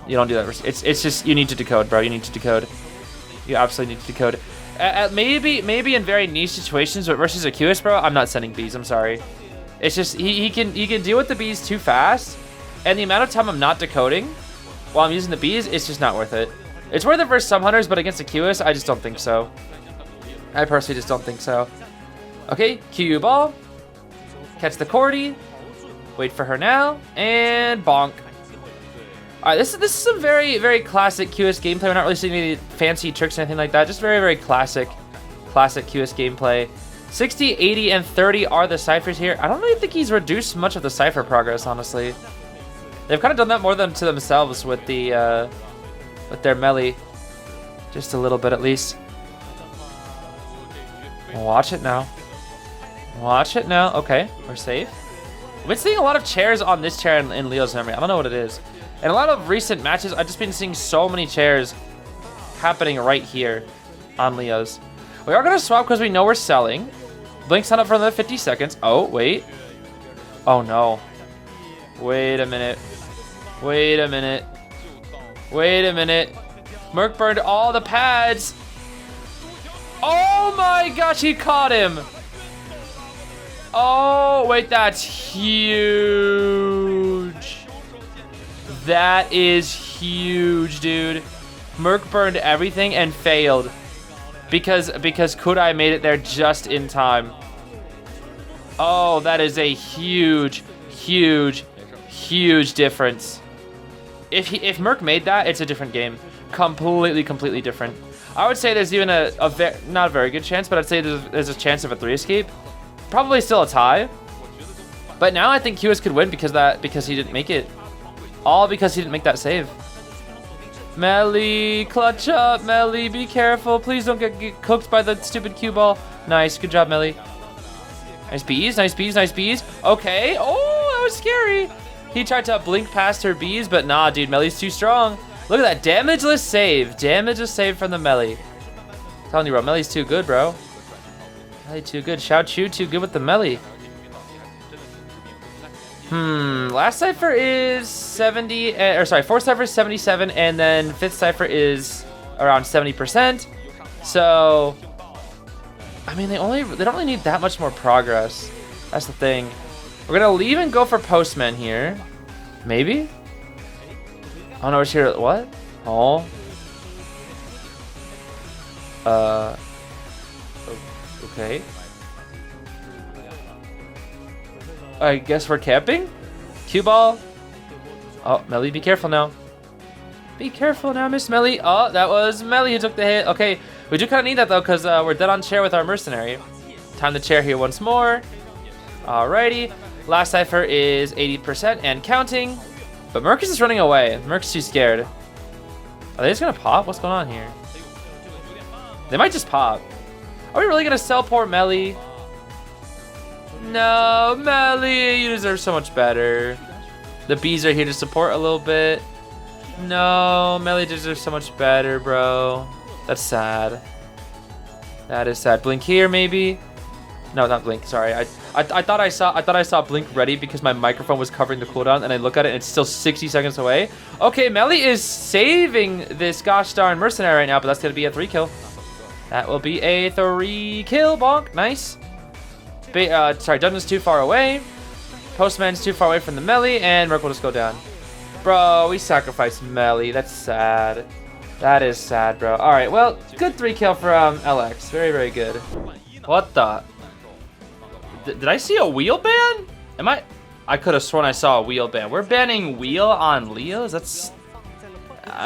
You don't do that versus... It's just... You need to decode, bro. You need to decode. You absolutely need to decode. Maybe in very niche situations, but versus a Cueist, bro, I'm not sending bees. I'm sorry. It's just... He can deal with the bees too fast. And the amount of time I'm not decoding while I'm using the bees, it's just not worth it. It's worth it versus some hunters, but against a Cueist, I just don't think so. I personally just don't think so. Okay, Q ball. Catch the Cordy. Wait for her now, and bonk. All right, this is some very, very classic Cueist gameplay. We're not really seeing any fancy tricks or anything like that. Just very, very classic Cueist gameplay. 60, 80, and 30 are the ciphers here. I don't really think he's reduced much of the cipher progress, honestly. They've kind of done that more than to themselves with the with their melee. Just a little bit at least. Watch it now. Watch it now. Okay, we're safe. We've been seeing a lot of chairs on this chair in Leo's memory. I don't know what it is. In a lot of recent matches, I've just been seeing so many chairs happening right here on Leo's. We are going to swap because we know we're selling. Blink's not up for another 50 seconds. Oh, wait. Oh, no. Wait a minute. Wait a minute. Wait a minute. Merc burned all the pads. Oh my gosh, he caught him. Oh, wait, that's huge. That is huge, dude. Merc burned everything and failed because Kudai made it there just in time. Oh, that is a huge, huge, huge difference. If Merc made that, it's a different game. Completely different. I would say there's even not a very good chance, but I'd say there's a chance of a 3 escape. Probably still a tie. But now I think Cueist could win because he didn't make it. All because he didn't make that save. Melly, clutch up, Melly, be careful. Please don't get cooked by the stupid cue ball. Nice, good job, Melly. Nice bees, nice bees, nice bees. Okay, oh, that was scary. He tried to blink past her bees, but nah, dude, Melly's too strong. Look at that, damageless save. Damageless save from the Melly. I'm telling you, bro, Melly's too good, bro. Melly too good. Xiao Chu too good with the Melly. Last cipher is 70, or sorry, fourth cipher is 77, and then fifth cipher is around 70%. So, I mean, they don't really need that much more progress. That's the thing. We're gonna leave and go for Postman here. Maybe? Oh no, it's here. What? Oh. Okay. I guess we're camping? Cue ball. Oh, Melly, be careful now. Be careful now, Miss Melly. Oh, that was Melly who took the hit. Okay, we do kind of need that though, because we're dead on chair with our mercenary. Time the chair here once more. Alrighty. Last cipher is 80% and counting. But Mercus is running away. Merc's too scared. Are they just gonna pop? What's going on here? They might just pop. Are we really gonna sell poor Melly? No, Melly, you deserve so much better. The bees are here to support a little bit. No, Melly deserves so much better, bro. That's sad. That is sad. Blink here, maybe. No, not blink. Sorry, I thought I saw blink ready because my microphone was covering the cooldown, and I look at it and it's still 60 seconds away. Okay, Melly is saving this gosh darn mercenary right now, but that's gonna be a 3 kill. That will be a 3 kill. Bonk. Nice. Sorry, Dungeon's too far away. Postman's too far away from the Melly, and Merc will just go down. Bro, we sacrificed Melly. That's sad. That is sad, bro. All right, well, good 3 kill from LX. Very, very good. What the? Did I see a wheel ban? I could have sworn I saw a wheel ban. We're banning wheel on Leos? That's...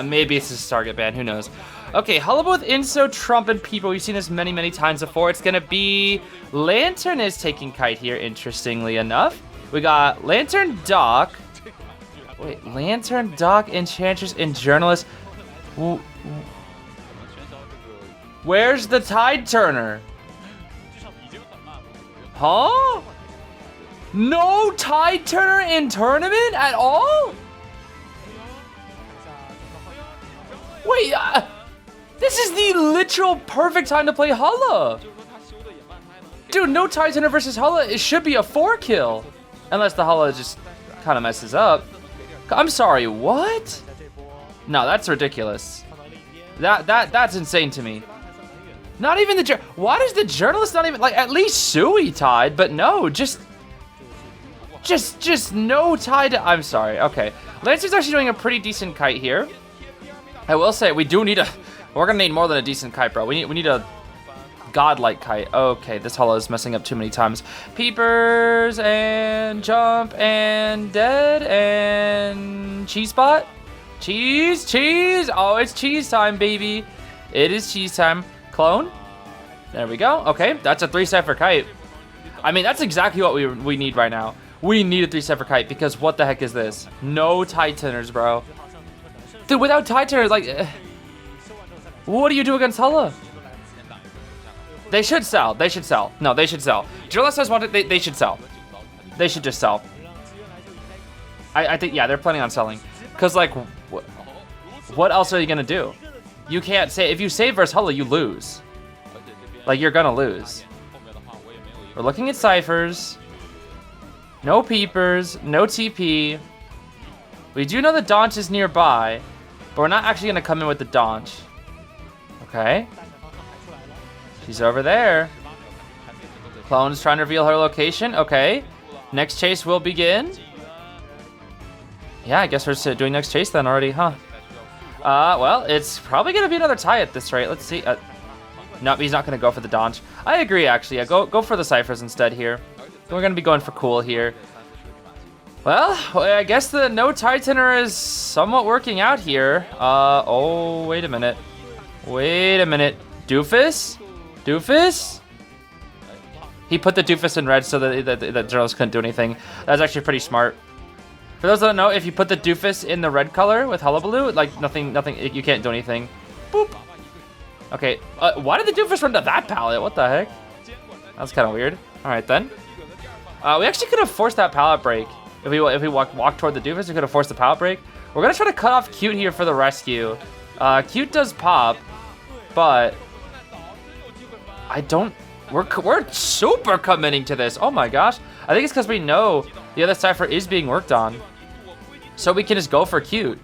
maybe it's his target ban. Who knows? Okay, Hullabaloo with Inso, Trump, and people. We've seen this many, many times before. It's going to be Lantern is taking kite here, interestingly enough. We got Lantern, Doc. Wait, Lantern, Doc, Enchantress, and Journalist. Where's the Tide Turner? Huh? No Tide Turner in tournament at all? Wait, this is the literal perfect time to play Hulla. Dude, no Tide Turner versus Hulla. It should be a 4 kill. Unless the Hulla just kind of messes up. I'm sorry, what? No, that's ridiculous. That's insane to me. Not even the... Why does the journalist not even... Like, at least Sui tied, but no, just no tide. I'm sorry, okay. Lancer's actually doing a pretty decent kite here. I will say, we do need a... We're gonna need more than a decent kite, bro. We need a godlike kite. Okay, this Hulla is messing up too many times. Peepers and jump and dead and cheese spot. Cheese. Oh, it's cheese time, baby. It is cheese time. Clone. There we go. Okay, that's a 3 cipher kite. I mean, that's exactly what we need right now. We need a 3 cipher kite because what the heck is this? No Tide Turners, bro. Dude, without Tide Turners, like... What do you do against Hulla? They should sell. They should sell. No, they should sell. Journalist has wanted. They should sell. They should just sell. I think, yeah, they're planning on selling. Because, like, what else are you going to do? You can't say, if you save versus Hulla, you lose. Like, you're going to lose. We're looking at ciphers. No peepers. No TP. We do know the Daunch is nearby. But we're not actually going to come in with the Daunch. Okay. She's over there. Clone's trying to reveal her location. Okay. Next chase will begin. Yeah, I guess we're doing next chase then already, huh? Well, it's probably going to be another tie at this rate. Let's see. Nope, he's not going to go for the Daunch. I agree, actually. Yeah, go for the ciphers instead here. We're going to be going for cool here. Well, I guess the no Titaner is somewhat working out here. Oh, wait a minute. Wait a minute. Doofus? Doofus? He put the Doofus in red so that the journalist couldn't do anything. That's actually pretty smart. For those that don't know, if you put the Doofus in the red color with Hullabaloo, like nothing, you can't do anything. Boop. Okay, why did the Doofus run to that pallet? What the heck? That's kind of weird. All right then. We actually could have forced that pallet break. If we walk toward the Doofus, we could have forced the pallet break. We're gonna try to cut off Cute here for the rescue. Cute does pop, but I don't. We're super committing to this. Oh my gosh. I think it's because we know the other cipher is being worked on. So we can just go for Cute.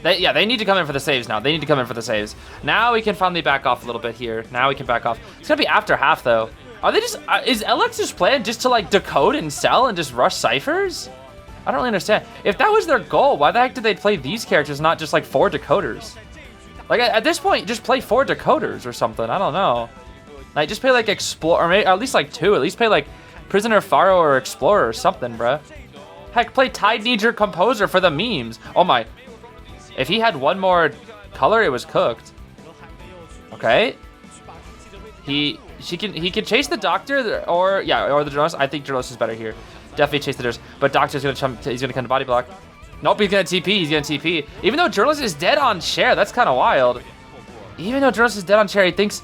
They need to come in for the saves now. They need to come in for the saves. Now we can finally back off a little bit here. Now we can back off. It's gonna be after half though. Are they just, is LX's plan just to like decode and sell and just rush ciphers? I don't really understand. If that was their goal, why the heck did they play these characters, not just like 4 decoders? Like at this point, just play 4 decoders or something. I don't know. Like just play like Explore, or maybe, at least like 2. At least play like Prisoner Pharaoh or Explorer or something, bruh. Heck, play Tide Needs Your Composer for the memes. Oh my. If he had one more color, it was cooked. Okay. He can chase the Doctor or the Journalist. I think Journalist is better here. Definitely chase the Journalist. But Doctor's he's gonna come to body block. Nope, he's gonna TP. He's gonna TP. Even though Journalist is dead on share, that's kind of wild. Even though Journalist is dead on share, he thinks.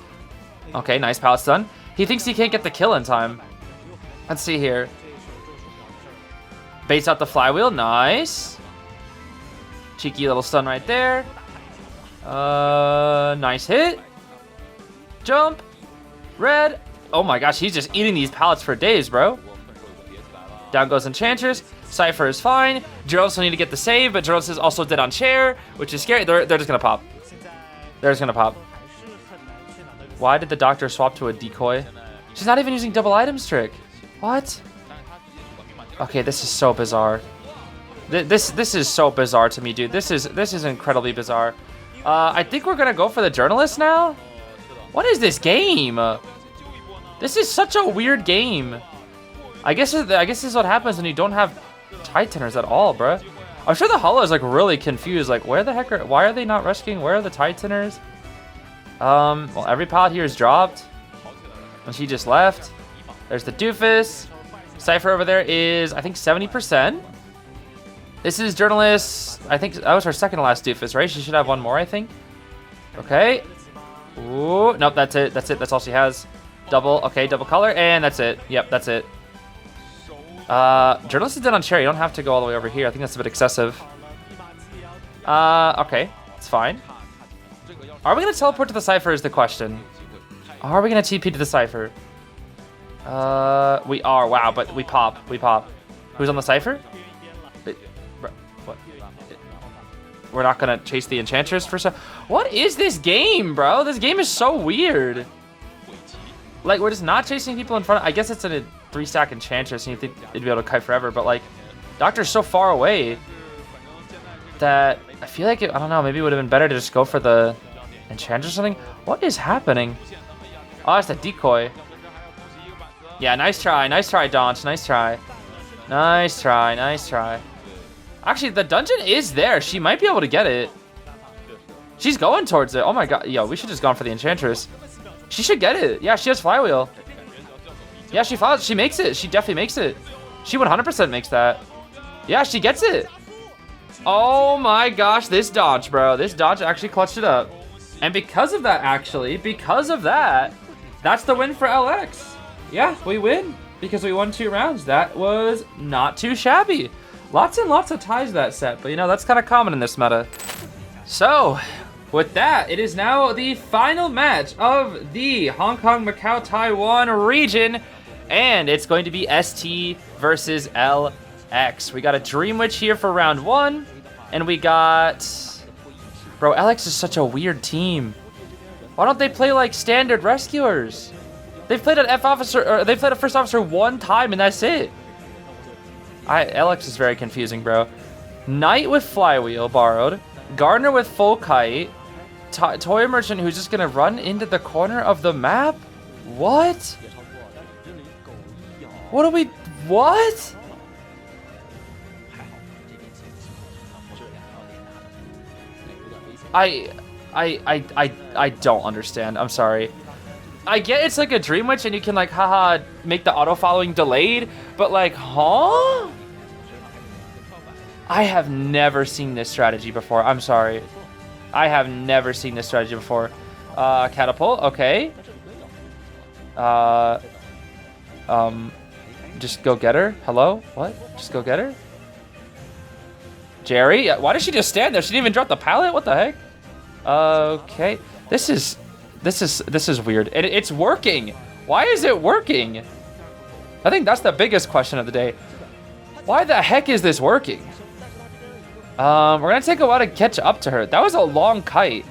Okay, nice pallet stun. He thinks he can't get the kill in time. Let's see here. Baits out the flywheel. Nice. Cheeky little stun right there. Nice hit. Jump. Red. Oh my gosh, he's just eating these pallets for days, bro. Down goes Enchantress. Cypher is fine. Journalist will need to get the save, but Journalist is also dead on chair, which is scary. They're just gonna pop. They're just gonna pop. Why did the Doctor swap to a decoy? She's not even using double items trick. What? Okay, this is so bizarre. This is so bizarre to me, dude. This is incredibly bizarre. I think we're gonna go for the Journalist now. What is this game? This is such a weird game. I guess this is what happens when you don't have Titaners at all, bruh. I'm sure the Hulla is like really confused. Like, where the heck why are they not rescuing? Where are the Titaners? Well, every pallet here is dropped. And she just left. There's the Doofus. Cypher over there is, I think, 70%. This is Journalist. I think that was her second to last Doofus, right? She should have one more, I think. Okay. Ooh, nope, that's it. That's it. That's all she has. Double, okay, double color, and that's it. Yep, that's it. Journalist is dead on chair. You don't have to go all the way over here. I think that's a bit excessive. Okay, it's fine. Are we going to teleport to the Cypher is the question. Are we going to TP to the Cypher? We are. Wow, but we pop. We pop. Who's on the Cypher? What? We're not going to chase the Enchantress for some... What is this game, bro? This game is so weird. Like, we're just not chasing people in front. I guess it's a 3-stack Enchantress and you think it'd be able to kite forever, but like, Doctor's so far away that I feel like I don't know, maybe it would have been better to just go for the Enchantress or something. What is happening? Oh, that's the decoy. Yeah, nice try, Daunch, nice try. Nice try, nice try. Actually, the dungeon is there. She might be able to get it. She's going towards it. Oh my god, yo, we should just gone for the Enchantress. She should get it. Yeah, she has flywheel. Yeah, she follows. She makes it. She definitely makes it. She 100% makes that. Yeah, she gets it. Oh my gosh, this dodge, bro. This dodge actually clutched it up. And because of that, actually, because of that, that's the win for LX. Yeah, we win because we won 2 rounds. That was not too shabby. Lots and lots of ties that set, but you know, that's kind of common in this meta. So, with that, it is now the final match of the Hong Kong, Macau, Taiwan region, and it's going to be ST versus LX. We got a Dream Witch here for round 1, and we got... Bro, LX is such a weird team. Why don't they play like standard rescuers? They've played an F officer, or they've played a first officer 1 time, and that's it. LX is very confusing, bro. Knight with Flywheel borrowed. Gardner with full kite. Toy Merchant who's just gonna run into the corner of the map? What? What are we... What? I don't understand. I'm sorry. I get it's like a Dream Witch and you can like, haha, make the auto-following delayed, but like, huh? I have never seen this strategy before. I'm sorry. I have never seen this strategy before. Catapult, okay. Just go get her. Hello? What? Just go get her? Jerry? Why did she just stand there? She didn't even drop the pallet? What the heck? Okay. This is weird. It's working. Why is it working? I think that's the biggest question of the day. Why the heck is this working? We're gonna take a while to catch up to her. That was a long kite.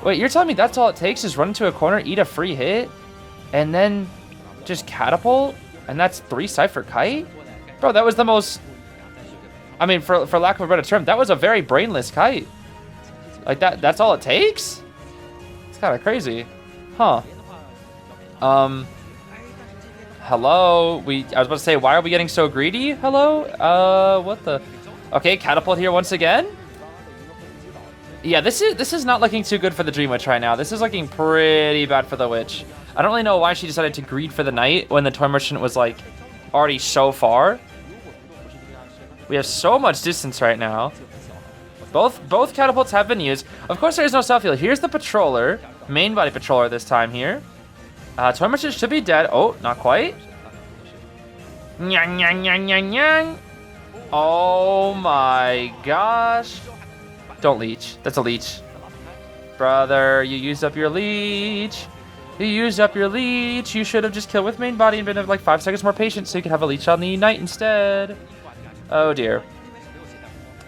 Wait, you're telling me that's all it takes is run into a corner, eat a free hit, and then just catapult? And that's 3 Cypher kite? Bro, that was the most... I mean, for lack of a better term, that was a very brainless kite. Like, that's all it takes? It's kind of crazy. Huh. Hello? I was about to say, why are we getting so greedy? Hello? What the... Okay, catapult here once again. Yeah, this is not looking too good for the Dream Witch right now. This is looking pretty bad for the Witch. I don't really know why she decided to greed for the Knight when the Toy Merchant was, like, already so far. We have so much distance right now. Both catapults have been used. Of course, there is no self-heal. Here's the Patroller. Main body Patroller this time here. Toy Merchant should be dead. Oh, not quite. Nyang, nyang, nyang, nyang, nyang. Oh my gosh. Don't leech. That's a leech. Brother, you used up your leech. You used up your leech. You should have just killed with main body and been like 5 seconds more patient so you could have a leech on the Knight instead. Oh dear.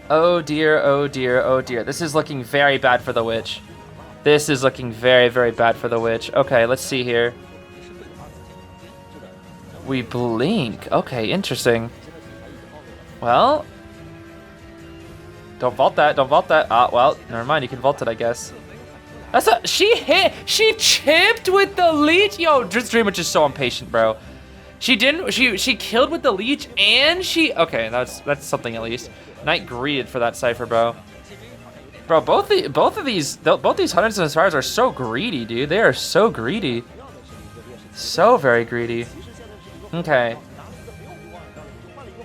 Oh dear, oh dear, oh dear. This is looking very bad for the Witch. This is looking very, very bad for the Witch. Okay, let's see here. We blink. Okay, interesting. Well, don't vault that, don't vault that. Ah, well, never mind, you can vault it, I guess. That's a, she chipped with the leech. Yo, this Dream Witch is so impatient, bro. She killed with the leech and okay, that's something at least. Knight greeted for that cipher, bro. Bro, both these Hunters and Aspires are so greedy, dude. They are so greedy. So very greedy. Okay.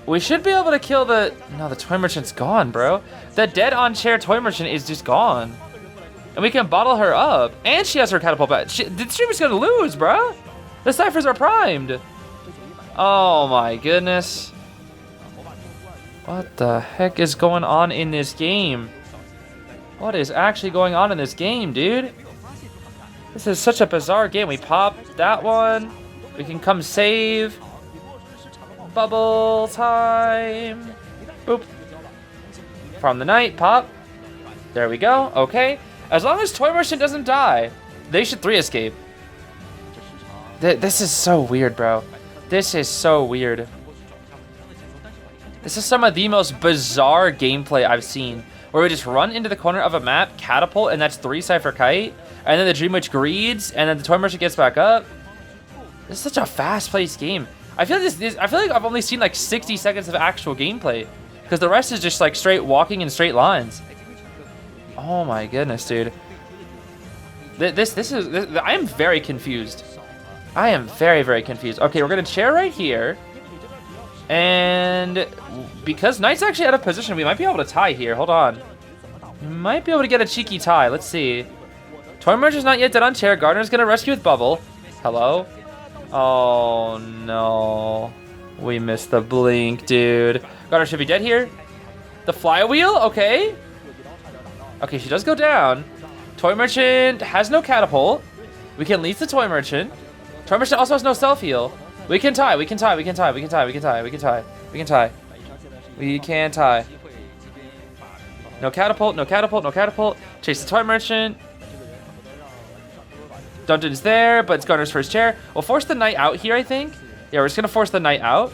We should be able to kill the... No, the Toy Merchant's gone, bro. The dead on-chair Toy Merchant is just gone. And we can bottle her up. And she has her catapult back. The streamer's gonna lose, bro. The ciphers are primed. Oh my goodness. What the heck is going on in this game? What is actually going on in this game, dude? This is such a bizarre game. We pop that one. We can come save. Bubble time. Boop. From the Knight, pop. There we go. Okay. As long as Toy Merchant doesn't die, they should 3 escape. This is so weird, bro. This is so weird. This is some of the most bizarre gameplay I've seen, where we just run into the corner of a map, catapult, and that's 3 Cypher Kite, and then the Dream Witch greeds, and then the Toy Merchant gets back up. This is such a fast-paced game. I feel like I've only seen like 60 seconds of actual gameplay, because the rest is just like straight walking in straight lines. Oh my goodness, dude. I am very confused. I am very, very confused. Okay, we're gonna chair right here. And because Knight's actually out of position, we might be able to tie here. Hold on. We might be able to get a cheeky tie. Let's see. Toy Merchant's not yet dead on chair. Gardner's gonna rescue with Bubble. Hello? Oh no. We missed the blink, dude. Gardner should be dead here. The flywheel? Okay. Okay, she does go down. Toy Merchant has no catapult. We can lease the Toy Merchant. Toy Merchant also has no self-heal. We can tie, we can tie, we can tie, we can tie, we can tie, we can tie, we can tie. We can tie. No catapult, no catapult, no catapult. Chase the Toy Merchant. Dungeon's there, but it's Gardner's first chair. We'll force the knight out here, I think. Yeah, we're just gonna force the knight out.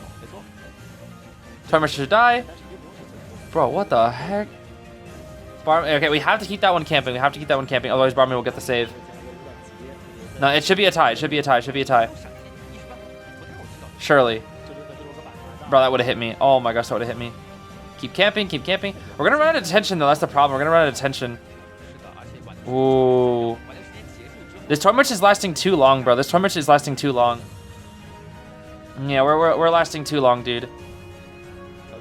Toy Merchant should die. Bro, what the heck? Okay, we have to keep that one camping. We have to keep that one camping. Otherwise, Barman will get the save. No, it should be a tie. It should be a tie. It should be a tie. Surely. Bro, that would have hit me. Oh my gosh, that would have hit me. Keep camping. Keep camping. We're going to run out of tension, though. That's the problem. We're going to run out of tension. Ooh. This Toy Merchant is lasting too long, bro. This Toy Merchant is lasting too long. Yeah, we're lasting too long, dude.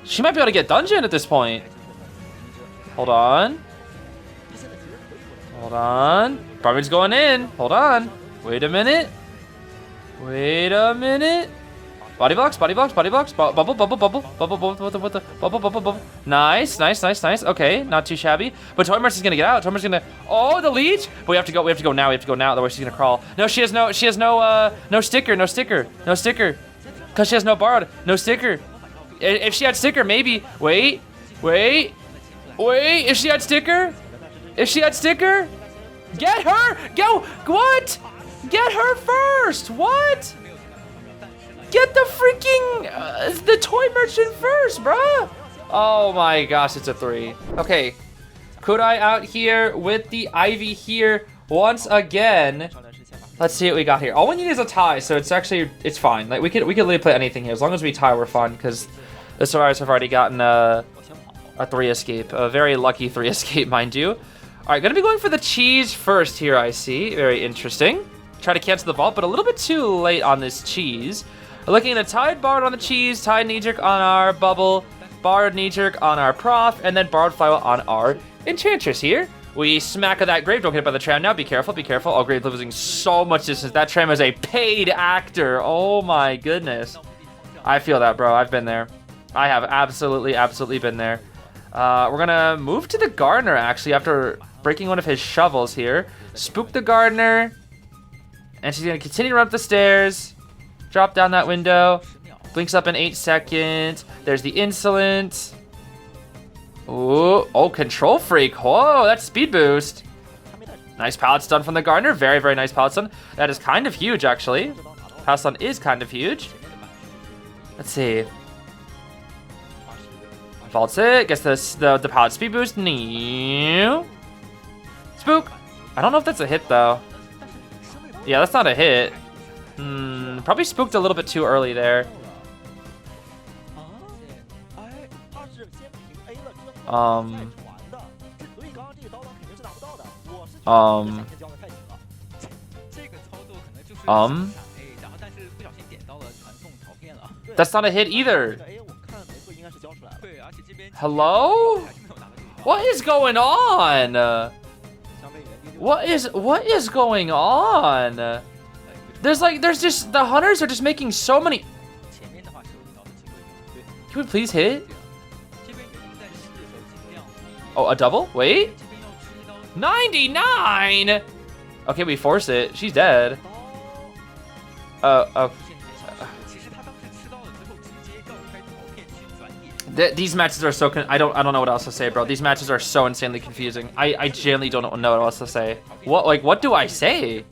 She might be able to get dungeon at this point. Hold on. Hold on. Barman's going in. Hold on. Wait a minute. Wait a minute. Body blocks, body blocks, body blocks. Bubble, bubble, bubble, bubble, bubble, bubble, bubble, bubble, bubble. Nice, nice, nice, nice. Okay, not too shabby. But Toy Merchant's gonna get out. Toy Merchant's gonna. Oh, the leech. But we have to go. We have to go now. We have to go now. Otherwise, she's gonna crawl. No, she has no. She has no. No sticker. No sticker. No sticker. Cause she has no borrowed. No sticker. If she had sticker, maybe. Wait. Wait. Wait. If she had sticker. If she had sticker. Get her. Go. What? Get her first. What? Get the freaking the Toy Merchant first, bruh. Oh my gosh, it's a 3. Okay, Kudai out here with the Ivy here once again. Let's see what we got here. All we need is a tie, so it's fine. Like we could literally play anything here as long as we tie. We're fine because the survivors have already gotten a 3 escape, a very lucky 3 escape, mind you. All right, gonna be going for the cheese first here. I see, very interesting. Try to cancel the vault, but a little bit too late on this cheese. We're looking at a tied Bard on the cheese, tied knee-jerk on our bubble, Bard knee-jerk on our prof, and then Bard flywheel on our enchantress here. We smack of that grave. Don't get hit by the tram now. Be careful, be careful. Oh, grave losing so much distance. That tram is a paid actor. Oh my goodness. I feel that, bro. I've been there. I have absolutely, absolutely been there. We're gonna move to the gardener, actually, after breaking one of his shovels here. Spook the gardener. And she's gonna continue to run up the stairs. Drop down that window. Blinks up in 8 seconds. There's the insolent. Ooh, oh, control freak. Whoa, that's speed boost. Nice pallet stun from the gardener. Very, very nice pallet stun. That is kind of huge, actually. Pallet stun is kind of huge. Let's see. Vaults it. Gets the pallet speed boost. New. Spook. I don't know if that's a hit, though. Yeah, that's not a hit. Probably spooked a little bit too early there. That's not a hit either. Hello? What is going on? What is going on? There's just, the hunters are just making so many. Can we please hit? Oh, a double? Wait. 99! Okay, we force it. She's dead. These matches are so I don't know what else to say, bro. These matches are so insanely confusing. I genuinely don't know what else to say. What do I say?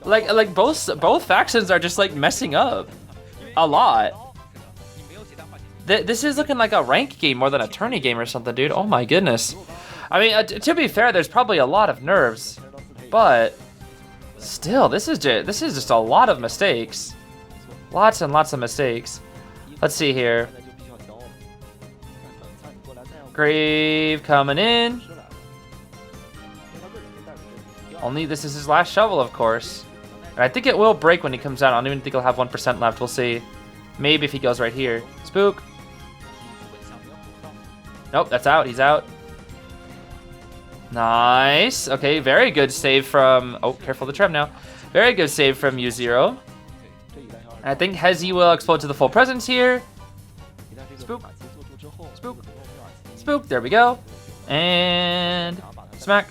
Like both factions are just like messing up a lot. This is looking like a rank game more than a tourney game or something, dude. Oh my goodness. I mean, to be fair, there's probably a lot of nerves, but still, this is just a lot of mistakes. Lots and lots of mistakes. Let's see here. Grave coming in. Only this is his last shovel, of course. And I think it will break when he comes out. I don't even think he'll have 1% left. We'll see. Maybe if he goes right here. Spook. Nope, that's out. He's out. Nice. Okay, very good save from... Oh, careful of the trap now. Very good save from U0. I think Hezi will explode to the full presence here. Spook. Spook. Spook. There we go. And smack.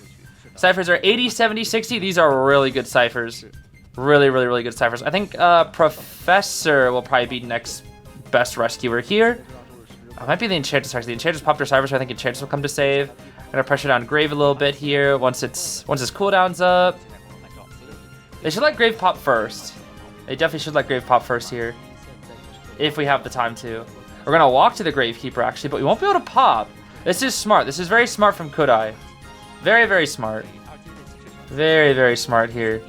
Ciphers are 80, 70, 60. These are really good ciphers. Really, really, really good ciphers. I think Professor will probably be next best rescuer here. It might be the Enchantress, actually. The Enchantress popped her ciphers, so I think Enchantress will come to save. Gonna pressure down Grave a little bit here once his cooldown's up. They should let Grave pop first. They definitely should let Grave pop first here. If we have the time to. We're gonna walk to the Gravekeeper, actually, but we won't be able to pop. This is smart. This is very smart from Kudai. Very, very smart. Very, very smart here.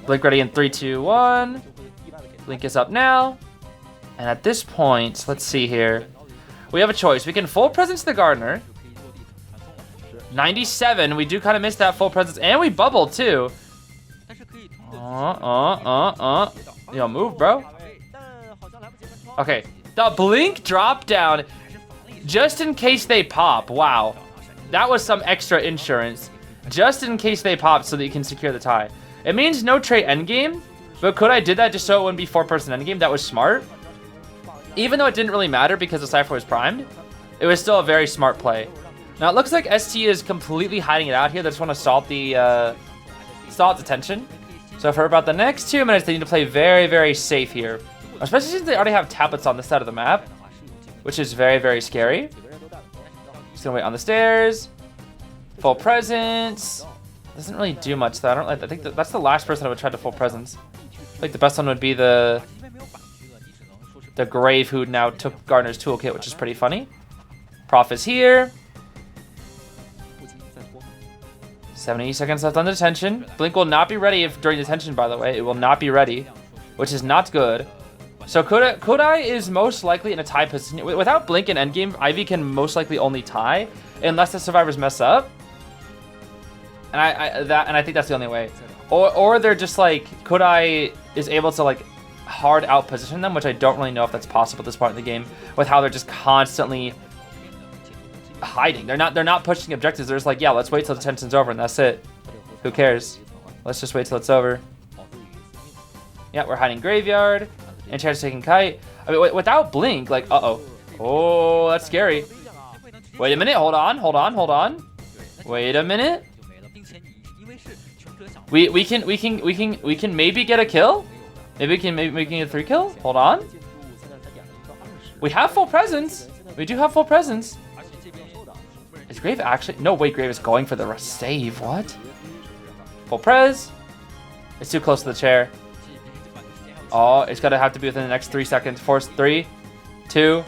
Blink ready in 3, 2, 1. Blink is up now. And at this point, let's see here. We have a choice. We can full presence the Gardener. 97. We do kind of miss that full presence. And we bubble too. Yo, move, bro. Okay. The blink drop down. Just in case they pop. Wow. That was some extra insurance. Just in case they pop so that you can secure the tie. It means no trait endgame. But Kudai did that just so it wouldn't be 4-person endgame. That was smart. Even though it didn't really matter because the Cypher was primed, it was still a very smart play. Now it looks like ST is completely hiding it out here. They just want to stall the detention. So for about the next 2 minutes, they need to play very, very safe here. Especially since they already have tablets on this side of the map, which is very, very scary. Just gonna wait on the stairs. Full presence. Doesn't really do much though. I think that's the last person I would try to full presence. I think the best one would be the Grave, who now took Gardener's toolkit, which is pretty funny. Prof is here. 70 seconds left on the detention. Blink will not be ready during detention, by the way. It will not be ready, which is not good. So Kudai is most likely in a tie position. Without Blink in endgame, Ivy can most likely only tie unless the survivors mess up. And I think that's the only way. Or they're just like, Kudai is able to like hard out position them, which I don't really know if that's possible at this point in the game with how they're just constantly hiding. They're not pushing objectives. They're just like, yeah, let's wait till detention's over and that's it. Who cares? Let's just wait till it's over. Yeah, we're hiding Graveyard. Enchantress taking Kite. I mean, without Blink, like, uh-oh. Oh, that's scary. Wait a minute. Hold on. Wait a minute. We can maybe get a kill. Maybe we can get a 3 kill. Hold on. We have full presence. We do have full presence. Is Grave actually? No, wait. Grave is going for the save. What? Full pres. It's too close to the chair. Oh, it's gonna have to be within the next 3 seconds. Force 3, 2.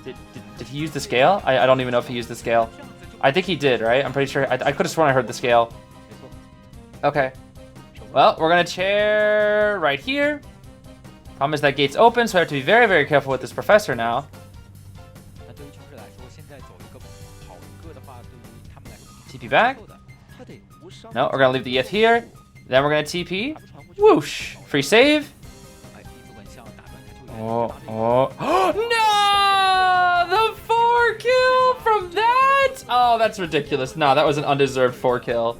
Did he use the scale? I don't even know if he used the scale. I think he did, right? I'm pretty sure. I could have sworn I heard the scale. Okay. Well, we're gonna chair right here. Problem is that gate's open, so I have to be very, very careful with this Professor now. TP back. No, we're gonna leave the Yith here. Then we're gonna TP. Whoosh! Free save. Oh. No! The 4 kill from that? Oh, that's ridiculous. No, that was an undeserved 4 kill.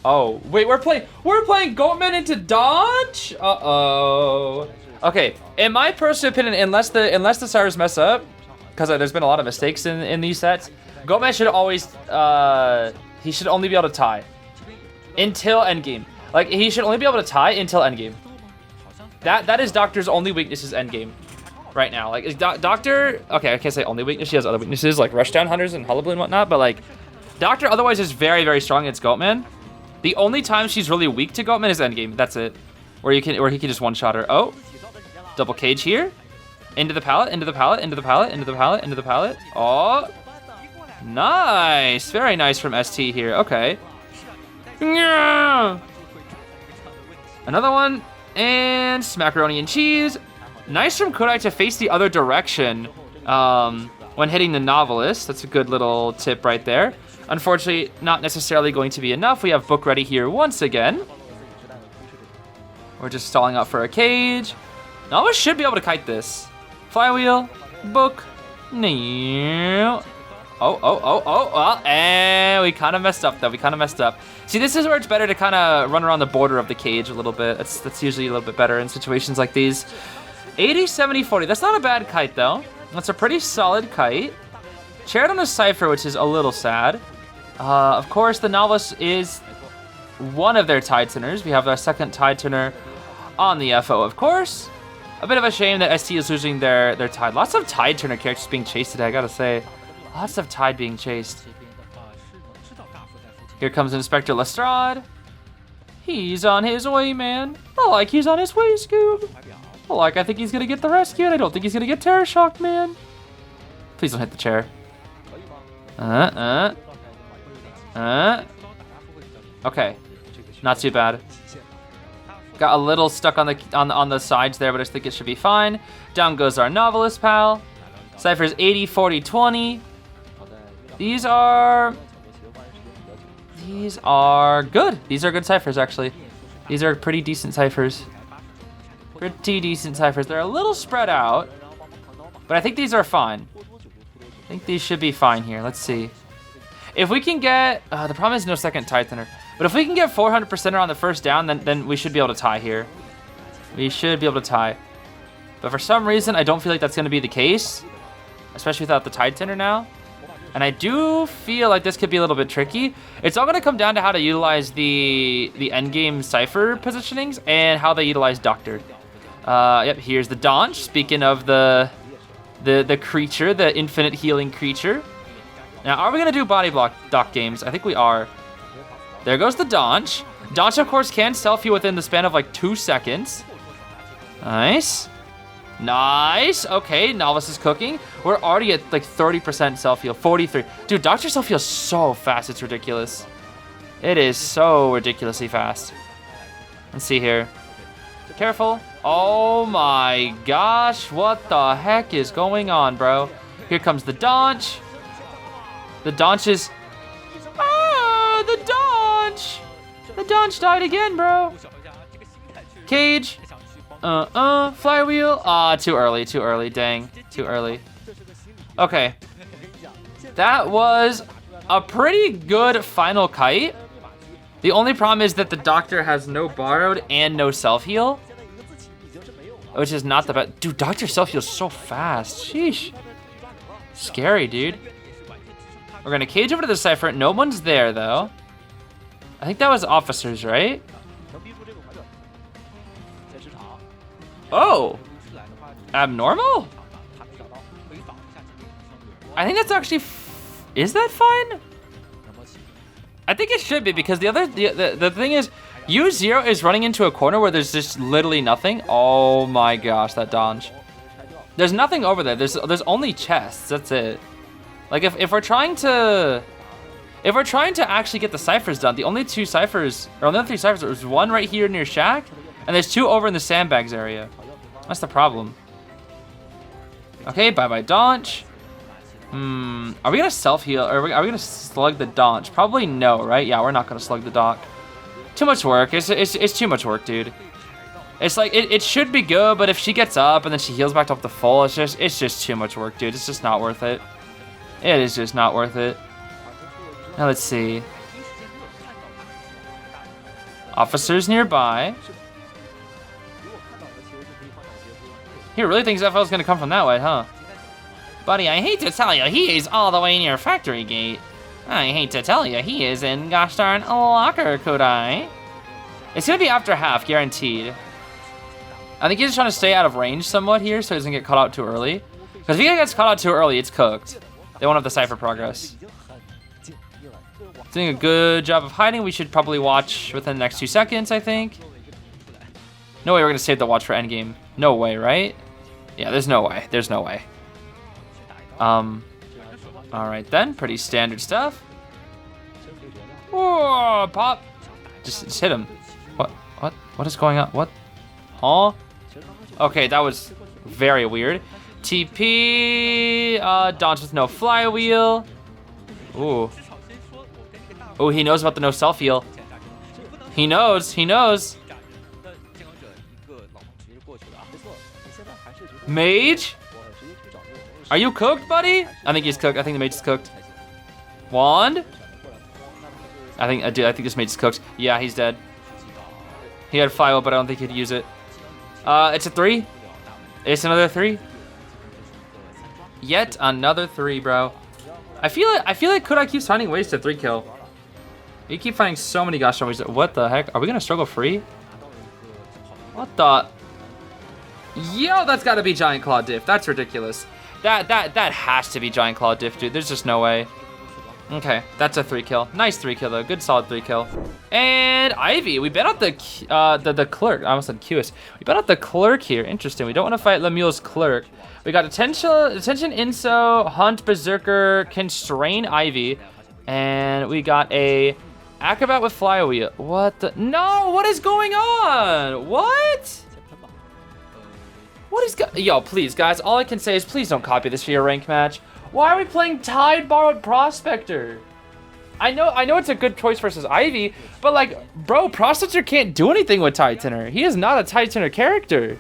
Oh, wait, we're playing Goatman into dodge? Uh-oh. Okay, in my personal opinion, unless the Cyrus mess up, because there's been a lot of mistakes in these sets, Goatman should always, he should only be able to tie. Until endgame. Like, he should only be able to tie until endgame. That is Doctor's only weakness is endgame. Right now. Like, Doctor... Okay, I can't say only weakness. She has other weaknesses, like Rushdown Hunters and Hullabaloo and whatnot, but, like, Doctor otherwise is very, very strong against Goatman. The only time she's really weak to Goatman is endgame. That's it. Where he can just one-shot her. Oh. Double cage here. Into the pallet, into the pallet, into the pallet, into the pallet, into the pallet. Oh. Nice. Very nice from ST here. Okay. Another one. And Smackaroni and Cheese. Nice from Kudai to face the other direction when hitting the Novelist. That's a good little tip right there. Unfortunately, not necessarily going to be enough. We have Book ready here once again. We're just stalling out for a cage. Novelist should be able to kite this. Flywheel. Book. No. Well, and we kind of messed up, though. We kind of messed up. See, this is where it's better to kind of run around the border of the cage a little bit. That's usually a little bit better in situations like these. 80, 70, 40. That's not a bad kite, though. That's a pretty solid kite. Chaired on a Cypher, which is a little sad. Of course, the Novice is one of their tide tuners. We have our second tide tuner on the FO, of course. A bit of a shame that ST is losing their tide. Lots of tide tuner characters being chased today, I gotta say. Lots of tide being chased. Here comes Inspector Lestrade. He's on his way, man. He's on his way, Scoob. I think he's gonna get the rescue, and I don't think he's gonna get terror shocked, man. Please don't hit the chair. Okay, not too bad. Got a little stuck on the sides there, but I think it should be fine. Down goes our Novelist pal. Cypher's 80, 40, 20. These are good. These are good ciphers, actually. These are pretty decent ciphers. Pretty decent ciphers. They're a little spread out, but I think these are fine. I think these should be fine here. Let's see. If we can get, the problem is no second tide tuner, but if we can get 400% on the first down, then we should be able to tie here. We should be able to tie. But for some reason, I don't feel like that's going to be the case, especially without the tide tuner now. And I do feel like this could be a little bit tricky. It's all going to come down to how to utilize the endgame cipher positionings and how they utilize Doctor. Yep, here's the Donch. Speaking of the creature, the infinite healing creature. Now, are we going to do body block dock games? I think we are. There goes the Donch. Donch, of course, can self-heal within the span of like 2 seconds. Nice. Nice. Okay, Novice is cooking. We're already at like 30% self-heal. 43. Dude, Doctor self-heals so fast. It's ridiculous. It is so ridiculously fast. Let's see here. Careful. Oh my gosh. What the heck is going on, bro? Here comes the Donch. The Donch is... Ah, the Donch! The Donch died again, bro. Cage. Flywheel. Ah, too early, dang. Too early. Okay. That was a pretty good final kite. The only problem is that the Doctor has no borrowed and no self-heal, which is not the best. Dude, Doctor self-heals so fast. Sheesh. Scary, dude. We're gonna cage over to the Cypher. No one's there, though. I think that was officers, right? Oh! Abnormal? I think that's actually... Is that fine? I think it should be, because the thing is, U0 is running into a corner where there's just literally nothing. Oh my gosh, that dodge. There's nothing over there. There's only chests. That's it. Like if we're trying to actually get the ciphers done, the only 2 ciphers, or the other 3 ciphers, there's one right here near Shack, and there's 2 over in the sandbags area. That's the problem. Okay, bye-bye Donch. Are we gonna self-heal, or are we gonna slug the Donch? Probably no, right? Yeah, we're not gonna slug the Doc. Too much work. It's too much work, dude. It's like, it should be good, but if she gets up and then she heals back up to full, it's just too much work, dude. It's just not worth it. It is just not worth it. Now let's see. Officers nearby. He really thinks FL's gonna come from that way, huh? Buddy, I hate to tell you, he is all the way near Factory Gate. I hate to tell you, he is in gosh darn Locker Kudai. It's gonna be after half, guaranteed. I think he's just trying to stay out of range somewhat here so he doesn't get caught out too early. Because if he gets caught out too early, it's cooked. They won't have the cipher progress. Doing a good job of hiding. We should probably watch within the next 2 seconds, I think. No way we're gonna save the watch for endgame. No way, right? Yeah, there's no way. There's no way. Alright then, pretty standard stuff. Whoa, pop! Just hit him. What is going on? What? Huh? Okay, that was very weird. TP, dodge with no flywheel. Ooh. Oh, he knows about the no self-heal. He knows. Mage? Are you cooked, buddy? I think he's cooked. I think the mage is cooked. Wand? I think this mate's cooked. Yeah, he's dead. He had 5, but I don't think he'd use it. It's a 3. It's another 3. Yet another 3, bro. I feel like Kodai keeps finding ways to 3 kill. You keep finding so many gosh ways. What the heck? Are we gonna struggle free? What the? Yo, that's gotta be Giant Claw Diff. That's ridiculous. That has to be Giant Claw Diff, dude. There's just no way. Okay, that's a 3 kill. Nice 3 kill though. Good solid 3 kill. And Ivy, we bet out the clerk. I almost said Cueist. We bet out the clerk here. Interesting. We don't want to fight Lemuel's clerk. We got attention Inso, Hunt, Berserker, Constrain Ivy, and we got a Acrobat with Flywheel. What the? No, what is going on? What? What is yo, please, guys, all I can say is please don't copy this for your rank match. Why are we playing Tide Borrowed Prospector? I know it's a good choice versus Ivy, but like, bro, Prospector can't do anything with Tide Tenor. He is not a Tide Tenor character.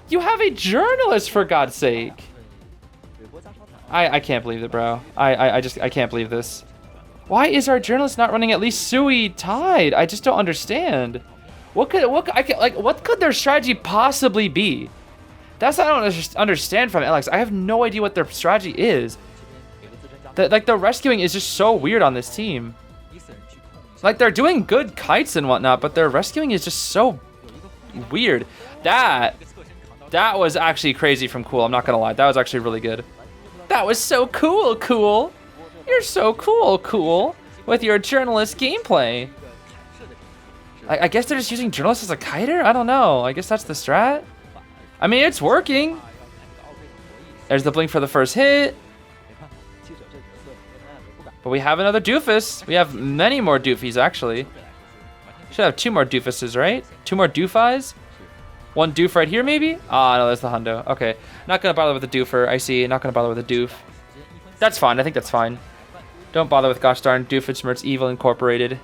You have a journalist, for God's sake. I can't believe it, bro. I can't believe this. Why is our journalist not running at least Sui Tide? I just don't understand. What could their strategy possibly be? That's what I don't understand from Alex. I have no idea what their strategy is. The rescuing is just so weird on this team. Like, they're doing good kites and whatnot, but their rescuing is just so weird. That was actually crazy from Cool. I'm not gonna lie. That was actually really good. That was so cool, Cool. You're so cool, Cool, with your journalist gameplay. I guess they're just using journalist as a kiter? I don't know. I guess that's the strat. I mean, it's working. There's the blink for the first hit. But we have another doofus. We have many more doofies, actually. Should have 2 more doofuses, right? 2 more doofis? 1 doof right here, maybe? Ah, no, that's the hundo. Okay. Not gonna bother with the doofer. I see. Not gonna bother with the doof. That's fine. I think that's fine. Don't bother with gosh darn Doofenshmirtz Evil Incorporated.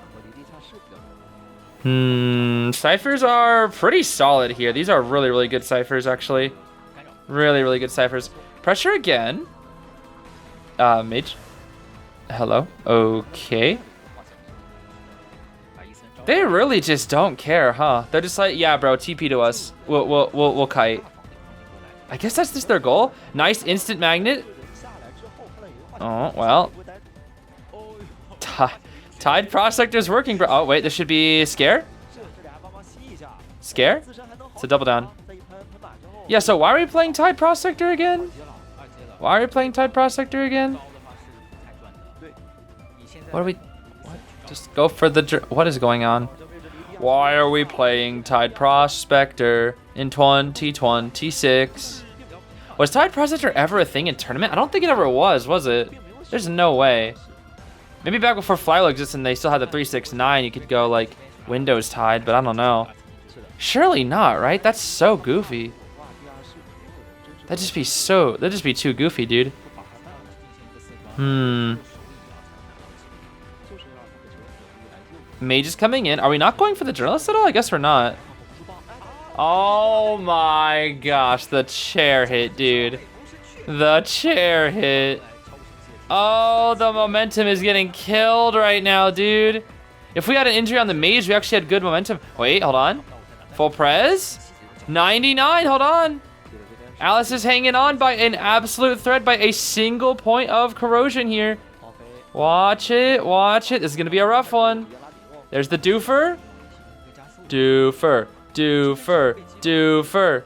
Ciphers are pretty solid here. These are really, really good ciphers, actually. Really, really good ciphers. Pressure again. Mage. Hello. Okay. They really just don't care, huh? They're just like, yeah, bro, TP to us. We'll kite. I guess that's just their goal. Nice instant magnet. Oh, well. Tide Prospector's working, bro. Oh, wait, this should be Scare? Scare? It's a double down. Yeah, so why are we playing Tide Prospector again? Why are we playing Tide Prospector again? What are we... What? Just go for the... What is going on? Why are we playing Tide Prospector in 2026? Was Tide Prospector ever a thing in tournament? I don't think it ever was it? There's no way. Maybe back before Flywheel existed and they still had the 369, you could go like Windows Tide, but I don't know. Surely not, right? That's so goofy. That'd just be too goofy, dude. Mage is coming in. Are we not going for the journalist at all? I guess we're not. Oh my gosh, the chair hit, dude. The chair hit. Oh, the momentum is getting killed right now, dude. If we had an injury on the mage, we actually had good momentum. Wait, hold on. Full prez? 99, hold on. Alice is hanging on by an absolute thread by a single point of corrosion here. Watch it, watch it. This is going to be a rough one. There's the doofer. Doofer, doofer, doofer.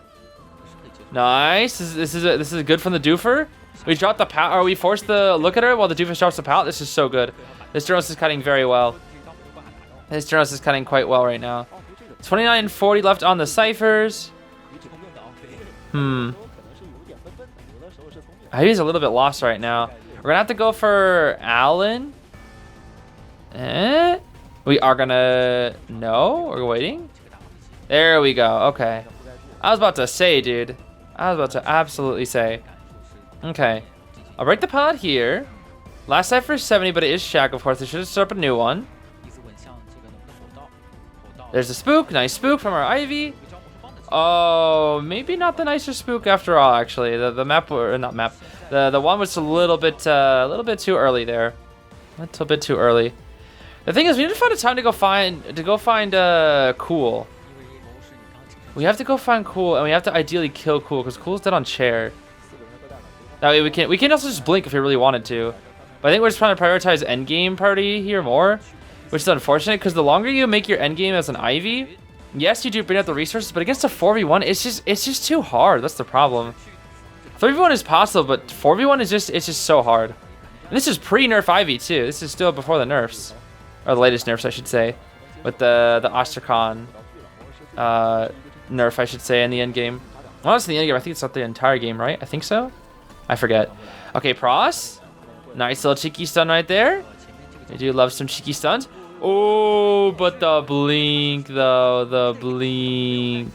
Nice. This is good from the doofer. We dropped the pallet, or we forced the look at her while the doofus drops the pallet. This is so good. This journalist is cutting very well. This journalist is cutting quite well right now. 29 and 40 left on the ciphers. He's a little bit lost right now. We're gonna have to go for Allen. We are gonna... No? We're waiting? There we go. Okay. I was about to say, dude. I was about to absolutely say. Okay. I'll break the pallet here. Last cipher is 70, but it is Shack, of course. They should have set up a new one. There's a spook. Nice spook from our Ivy. Oh, maybe not the nicer spook after all, actually. The map, or not map. The one was a little bit too early there. That's a bit too early. The thing is, we need to find a time to go find Cool. We have to go find Cool, and we have to ideally kill Cool because Cool's dead on chair. That way we can also just blink if we really wanted to. But I think we're just trying to prioritize endgame party here more, which is unfortunate because the longer you make your endgame as an Ivy, yes, you do bring out the resources, but against a 4v1, it's just too hard. That's the problem. 3v1 is possible, but 4v1 is just so hard. And this is pre-nerf Ivy too. This is still before the nerfs. Or the latest nerfs, I should say. With the Astrakhan nerf, I should say, in the end game. Well, it's in the end game. I think it's not the entire game, right? I think so. I forget. Okay, Pros. Nice little cheeky stun right there. I do love some cheeky stuns. Oh, but the blink, though. The blink.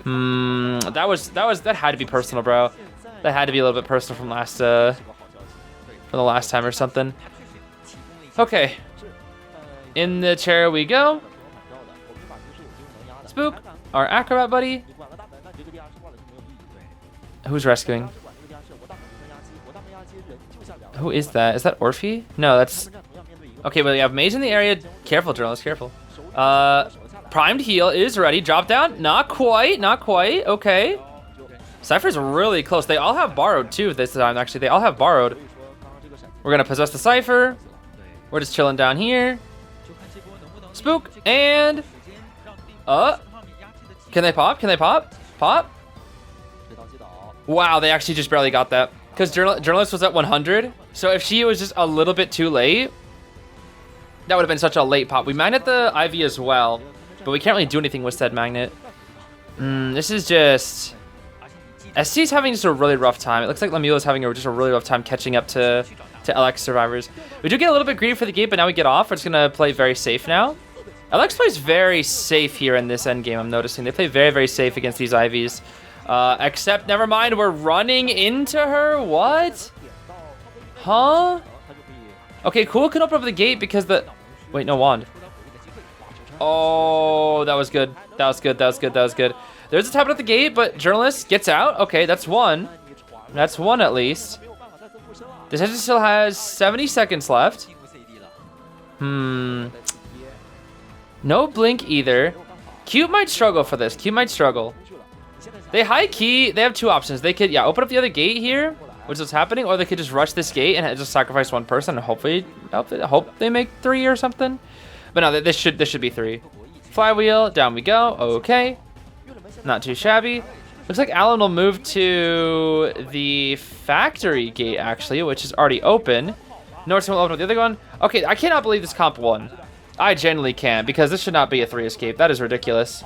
That had to be personal, bro. That had to be a little bit personal from the last time or something. Okay. In the chair we go. Spook, our acrobat buddy. Who's rescuing? Who is that? Is that Orphe? No, that's... Okay, well, we have Mage in the area. Careful, journalist, careful. Primed heal is ready. Drop down. Not quite, not quite. Okay. Cypher's really close. They all have borrowed, too, this time, actually. They all have borrowed. We're going to possess the Cypher. We're just chilling down here. Spook, and... Can they pop? Can they pop? Pop? Wow, they actually just barely got that. Because journalist was at 100. So if she was just a little bit too late, that would have been such a late pop. We magnet the Ivy as well, but we can't really do anything with said magnet. This is just... SC's having just a really rough time. It looks like Lemuel's having just a really rough time catching up to LX survivors. We do get a little bit greedy for the gate, but now we get off. We're just going to play very safe now. LX plays very safe here in this end game, I'm noticing. They play very, very safe against these Ivies. Except, never mind, we're running into her? What? Huh? Okay, Cool can open up the gate because the... Wait, no wand. Oh, that was good. That was good, that was good, that was good. There's a tap at the gate, but journalist gets out. Okay, that's one. That's one at least. This engine still has 70 seconds left. No blink either. Cute might struggle for this. Cute might struggle. They high key. They have two options. They could, yeah, open up the other gate here, which is what's happening, or they could just rush this gate and just sacrifice one person and hopefully hope they make 3 or something. But no, this should be 3. Flywheel, down we go. Okay, not too shabby. Looks like Alan will move to the factory gate actually, which is already open. Norton will open up the other one. Okay, I cannot believe this comp won. I genuinely can, because this should not be a 3 escape. That is ridiculous.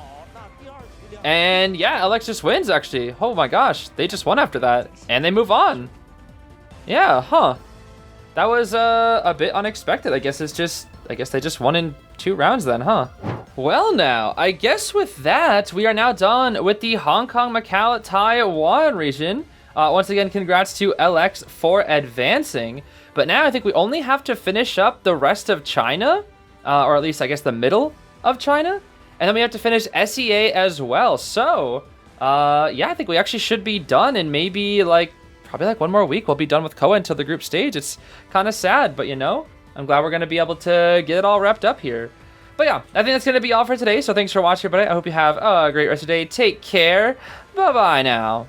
And yeah, LX just wins, actually. Oh my gosh, they just won after that. And they move on. Yeah, huh. That was a bit unexpected. I guess they just won in 2 rounds then, huh? Well now, I guess with that, we are now done with the Hong Kong, Macau, Taiwan region. Once again, congrats to LX for advancing. But now I think we only have to finish up the rest of China. Or at least, I guess, the middle of China. And then we have to finish SEA as well. So, yeah, I think we actually should be done in maybe, probably 1 more week. We'll be done with COA until the group stage. It's kind of sad, but, you know, I'm glad we're going to be able to get it all wrapped up here. But, yeah, I think that's going to be all for today. So, thanks for watching, everybody. I hope you have a great rest of the day. Take care. Bye-bye now.